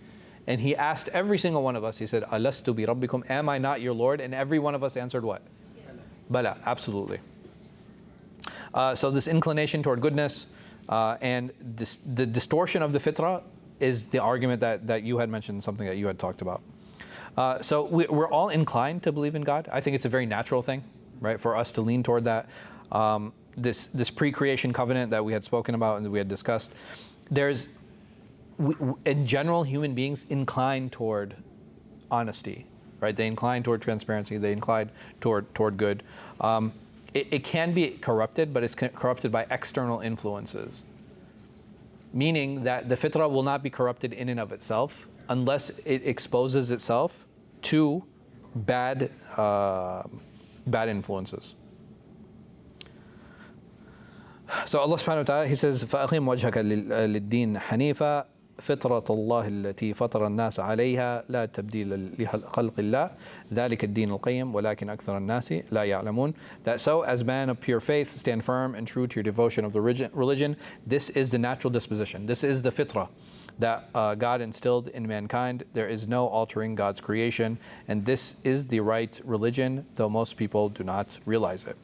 and He asked every single one of us, He said, Alastu bi rabbikum, am I not your Lord? And every one of us answered what? Bala, absolutely. So this inclination toward goodness, and the distortion of the fitra is the argument that you had mentioned, something that you had talked about. So we're all inclined to believe in God. I think it's a very natural thing, right, for us to lean toward that. This pre-creation covenant that we had spoken about and that we had discussed, in general, human beings incline toward honesty, right? They incline toward transparency. They incline toward good. It can be corrupted, but it's corrupted by external influences, meaning that the fitrah will not be corrupted in and of itself unless it exposes itself to bad influences. So Allah subhanahu wa ta'ala, He says, فَأَقِمْ وَجْهَكَ لِلدِّينِ حَنِيفًا فطرة الله التي فطر الناس عليها لا تبديل لخلق الله ذلك الدين القيم ولكن أكثر الناس لا يعلمون. That so, as man of pure faith, stand firm and true to your devotion of the religion. This is the natural disposition. This is the fitrah that God instilled in mankind. There is no altering God's creation, and this is the right religion, though most people do not realize it.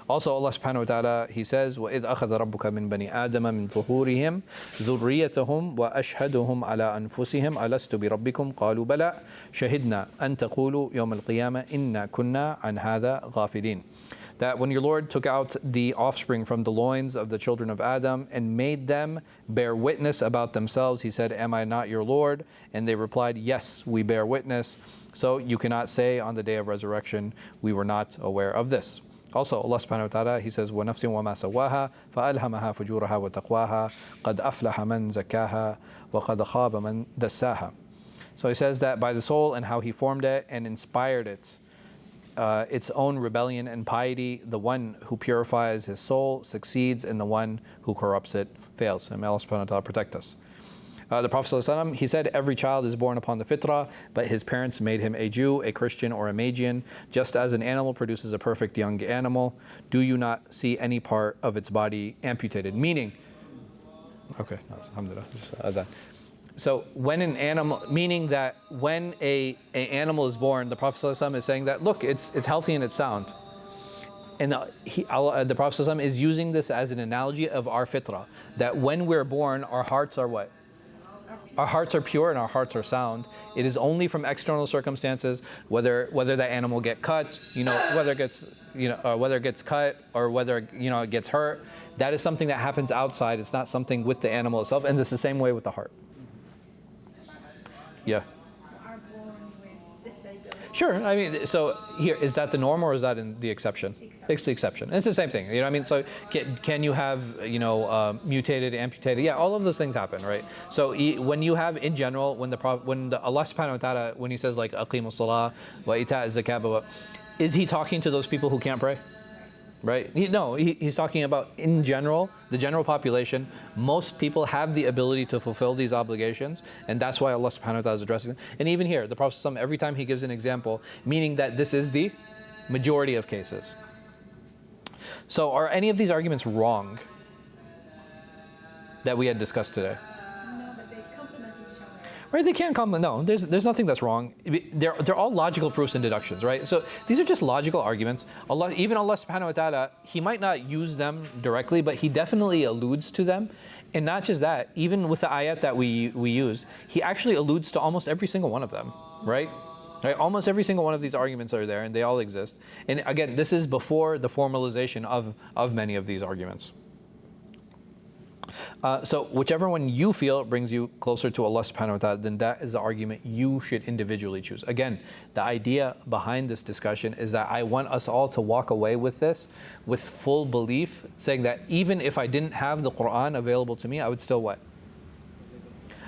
Also, Allah subhanahu wa ta'ala, He says, وَإِذْ أَخَذَ رَبُّكَ مِنْ بَنِي آدَمَ مِنْ ظُهُورِهِمْ ذُرِّيَّتَهُمْ وَأَشْهَدُهُمْ عَلَىٰ أَنفُسِهِمْ أَلَسْتُ بِرَبِّكُمْ قَالُوا بَلَىٰ شَهِدْنَا أَن تَقُولُوا يَوْمَ الْقِيَامَةِ إِنَّا كُنَّا عَنْ هَذَا غَافِلِينَ. That when your Lord took out the offspring from the loins of the children of Adam and made them bear witness about themselves, He said, am I not your Lord? And they replied, yes, we bear witness. So you cannot say on the day of resurrection, we were not aware of this. Also, Allah subhanahu wa ta'ala, He says, وَنَفْسٍ وَمَا سَوَّاهَا فَأَلْهَمَهَا فُجُورَهَا وَتَقْوَاهَا قَدْ أَفْلَحَ مَنْ زَكَّاهَا وَقَدْ خَابَ مَنْ دَسَّاهَا. So He says that by the soul and how He formed it and inspired it, its own rebellion and piety, the one who purifies his soul succeeds and the one who corrupts it fails. And may Allah subhanahu wa ta'ala protect us. The Prophet ﷺ, he said, every child is born upon the fitrah, but his parents made him a Jew, a Christian, or a Magian. Just as an animal produces a perfect young animal, do you not see any part of its body amputated? Meaning, okay, alhamdulillah, just that. So when an animal, meaning that when an animal is born, the Prophet ﷺ is saying that, look, it's healthy and it's sound. And the Prophet ﷺ is using this as an analogy of our fitrah, that when we're born, our hearts are what? Our hearts are pure and our hearts are sound. It is only from external circumstances, whether that animal get cut, whether it gets cut or whether it gets hurt. That is something that happens outside. It's not something with the animal itself, and it's the same way with the heart. Yeah. Are born with disability. Sure. I mean, so here, is that the norm or is that the exception? It's the exception. It's the same thing. You know what I mean? So can you have, mutated, amputated? Yeah, all of those things happen, right? So when you have, in general, when Allah subhanahu wa ta'ala, when He says like, aqimu salah wa ita zakat, is He talking to those people who can't pray? Right? He's talking about in general, the general population. Most people have the ability to fulfill these obligations, and that's why Allah subhanahu wa ta'ala is addressing them. And even here, the Prophet ﷺ, every time he gives an example, meaning that this is the majority of cases. So are any of these arguments wrong that we had discussed today? No, but they complement each other. Right, they can't complement. No, there's nothing that's wrong. They're all logical proofs and deductions, right? So these are just logical arguments. Even Allah subhanahu wa ta'ala, He might not use them directly, but He definitely alludes to them. And not just that, even with the ayat that we use, He actually alludes to almost every single one of them, right? Right? Almost every single one of these arguments are there, and they all exist. And again, this is before the formalization of many of these arguments. So whichever one you feel brings you closer to Allah subhanahu wa ta'ala, then that is the argument you should individually choose. Again, the idea behind this discussion is that I want us all to walk away with this with full belief, saying that even if I didn't have the Quran available to me, I would still what?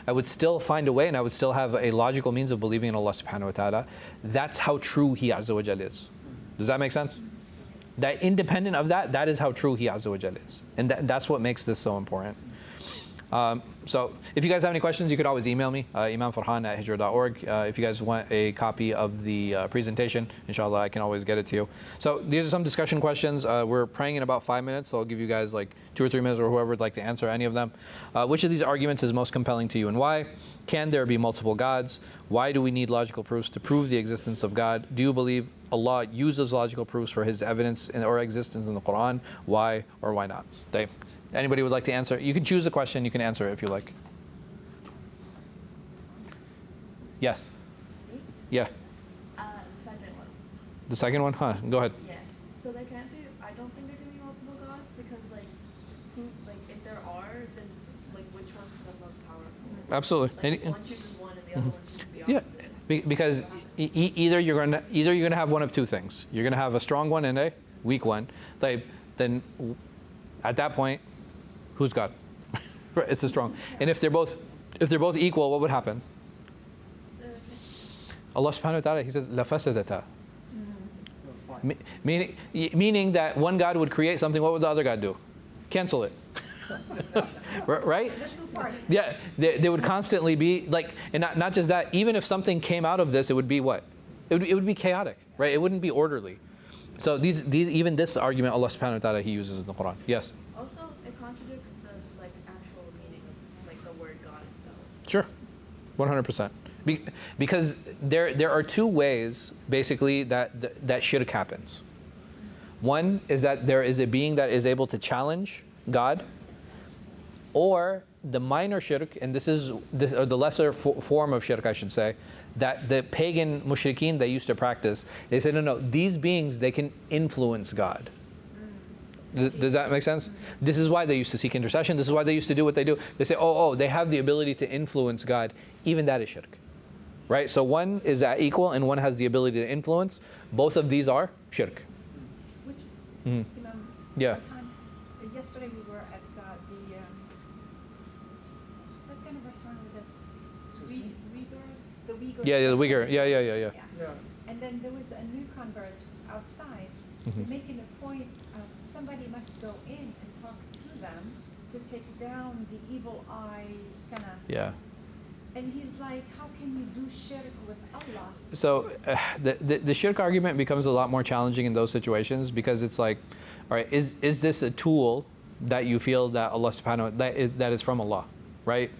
I would still find a way, and I would still have a logical means of believing in Allah subhanahu wa ta'ala. That's how true He Azza wa Jal is. Does that make sense? That independent of that, that is how true He Azza wa Jal is. And that's what makes this so important. So if you guys have any questions, you could always email me, imanfarhan@hijrah.org. If you guys want a copy of the presentation, inshallah, I can always get it to you. So these are some discussion questions. We're praying in about 5 minutes, so I'll give you guys like 2 or 3 minutes or whoever would like to answer any of them. Which of these arguments is most compelling to you and why? Can there be multiple gods? Why do we need logical proofs to prove the existence of God? Do you believe Allah uses logical proofs for His evidence or existence in the Quran? Why or why not? Anybody would like to answer? You can choose a question. You can answer it if you like. Yes. Yeah. The second one, huh? Go ahead. Yes. So there can't be. I don't think there can be multiple gods because, like, if there are, then like which one's the most powerful? Absolutely. Like one chooses one and the other one chooses the Yeah, opposite. because either you're gonna have one of two things. You're gonna have a strong one and a weak one. Then at that point, who's God? Right, it's the strong. And if they're both equal, what would happen? Allah subhanahu wa ta'ala, He says, لَفَسَدَتَا. Meaning that one God would create something, what would the other God do? Cancel it. Right? The two parties. Yeah, they would constantly be like, and not just that, even if something came out of this, it would be what? It would be chaotic, right? It wouldn't be orderly. So these even this argument, Allah subhanahu wa ta'ala, He uses in the Quran. Yes? Also, it contradicts the like actual meaning of like the word God itself. Sure, 100%. Because there are two ways, basically, that shirk happens. One is that there is a being that is able to challenge God, or the minor shirk, and this is or the lesser form of shirk, I should say, that the pagan mushrikeen they used to practice. They said, no, these beings, they can influence God. Does that make sense? This is why they used to seek intercession. This is why they used to do what they do. They say, they have the ability to influence God. Even that is shirk. Right? So one is equal and one has the ability to influence. Both of these are shirk. Which, Mhm. Yeah. Yesterday we were at what kind of restaurant was it? Uyghurs? The Uyghur. Yeah, the Uyghur. restaurant. Yeah. And then there was a new convert outside Mhm. making a point of somebody must go in and talk to them to take down the evil eye kind of. Yeah. And he's like, how can you do shirk with Allah? So the shirk argument becomes a lot more challenging in those situations because it's like, all right, is this a tool that you feel that Allah subhanahu wa ta'ala, that is from Allah, right?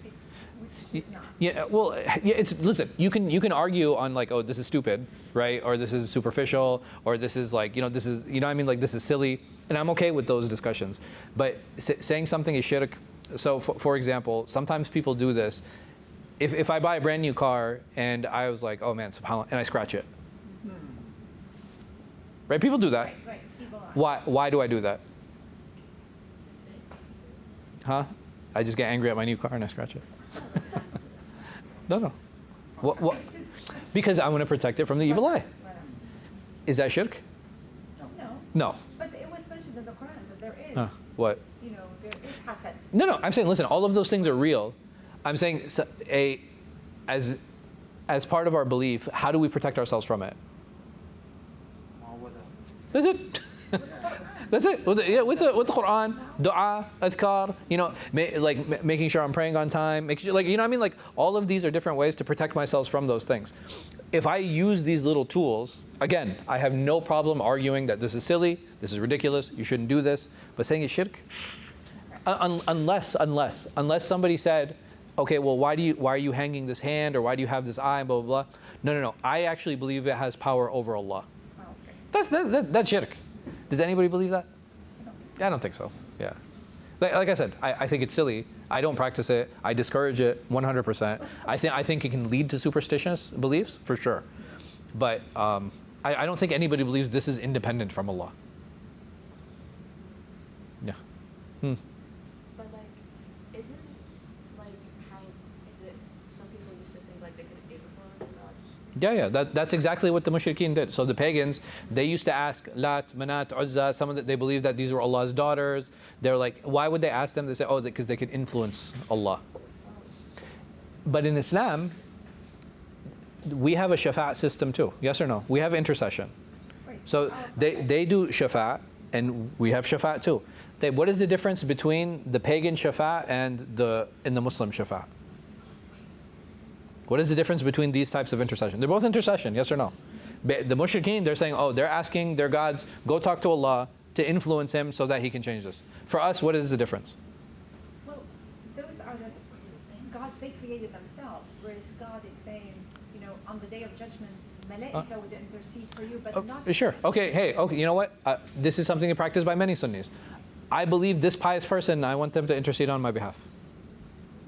Which is not. Yeah, well, yeah. Listen. You can argue on like, oh, this is stupid, right? Or this is superficial, or this is like, this is, what I mean, like this is silly, and I'm okay with those discussions. But saying something is shirk. So, for example, sometimes people do this. If I buy a brand new car and I was like, oh man, subhanAllah, and I scratch it, right? People do that. Right. Evil eye. Why do I do that? Huh? I just get angry at my new car and I scratch it. No. What? Because I want to protect it from the evil eye. Is that shirk? No. No. But it was mentioned in the Quran that there is, What? there is hasad. No. I'm saying, listen, all of those things are real. I'm saying, as part of our belief, how do we protect ourselves from it? That's it. That's it. With the Quran, dua, adhkar, making sure I'm praying on time, make sure, what I mean? Like, all of these are different ways to protect myself from those things. If I use these little tools, again, I have no problem arguing that this is silly, this is ridiculous, you shouldn't do this, but saying it's shirk, unless somebody said, okay, well, why are you hanging this hand, or why do you have this eye, blah, blah, blah. No. I actually believe it has power over Allah. Oh, okay. That's shirk. Does anybody believe that? I don't think so. Yeah. Like I said, I think it's silly. I don't practice it. I discourage it 100%. I think it can lead to superstitious beliefs, for sure. But I don't think anybody believes this is independent from Allah. Yeah. But isn't how is it? Some people used to think they could influence God. Yeah. That's exactly what the mushrikeen did. So the pagans, they used to ask Lat, Manat, Uzza. They believed that these were Allah's daughters. They're like, why would they ask them? They say, because they could influence Allah. But in Islam, we have a shafa' system too. Yes or no? We have intercession. Right. So they do shafa', and we have shafa' too. What is the difference between the pagan shafa' and the Muslim shafa'? What is the difference between these types of intercession? They're both intercession, yes or no? The mushrikeen, they're saying, they're asking their gods, go talk to Allah to influence Him so that He can change this. For us, what is the difference? Well, those are the gods they created themselves, whereas God is saying, on the day of judgment, Malaika would intercede for you, but not. Sure. Okay. You know what? This is something practiced by many Sunnis. I believe this pious person, I want them to intercede on my behalf.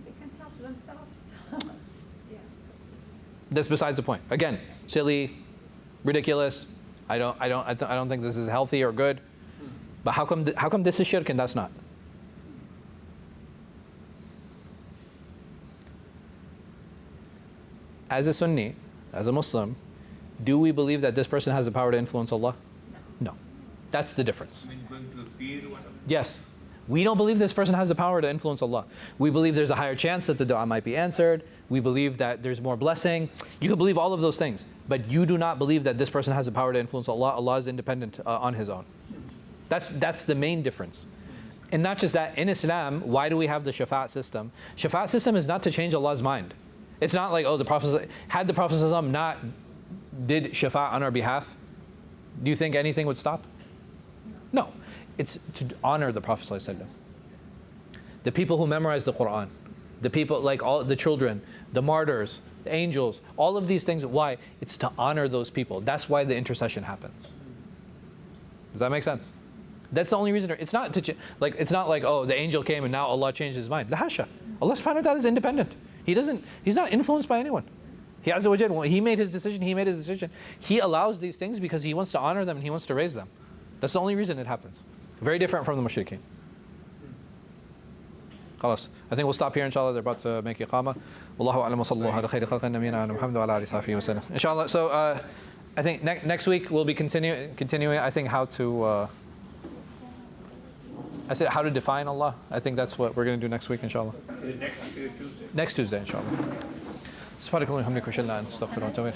They can help themselves. Yeah. That's besides the point. Again, silly, ridiculous, I don't think this is healthy or good. But how come this is shirk and that's not? As a Sunni, as a Muslim, do we believe that this person has the power to influence Allah? No. That's the difference. I mean, going to a peer or whatever. Yes. We don't believe this person has the power to influence Allah. We believe there's a higher chance that the dua might be answered. We believe that there's more blessing. You can believe all of those things, but you do not believe that this person has the power to influence Allah. Allah is independent on His own. That's the main difference. And not just that, in Islam, why do we have the shafa'at system? Shafa'at system is not to change Allah's mind. It's not like, oh, the Prophet, had the Prophet not did shafa'at on our behalf, do you think anything would stop? No. It's to honor the Prophet ﷺ. The people who memorize the Quran, the people like all the children, the martyrs, the angels, all of these things. Why? It's to honor those people. That's why the intercession happens. Does that make sense? That's the only reason. It's not to it's not like, oh, the angel came and now Allah changed his mind. La hasha. Allah subhanahu wa ta'ala is independent. He's not influenced by anyone. He Azza wa Jal, when He made His decision, He made His decision. He allows these things because He wants to honor them and He wants to raise them. That's the only reason it happens. Very different from the mushrikeen. خلاص. I think we'll stop here, inshallah. They're about to make iqama. Wallahu a'lam wa sallallahu ala khayri khalqin nabiyina Muhammad wa ala alihi wa sallam. Inshallah. So I think next week we'll be continuing. I think how to. I said how to define Allah. I think that's what we're going to do next week, inshallah. Next Tuesday. Next Tuesday, inshallah. سبحانك اللهم وبحمدك اشهد ان لا اله الا انت استغفرك واتوب اليك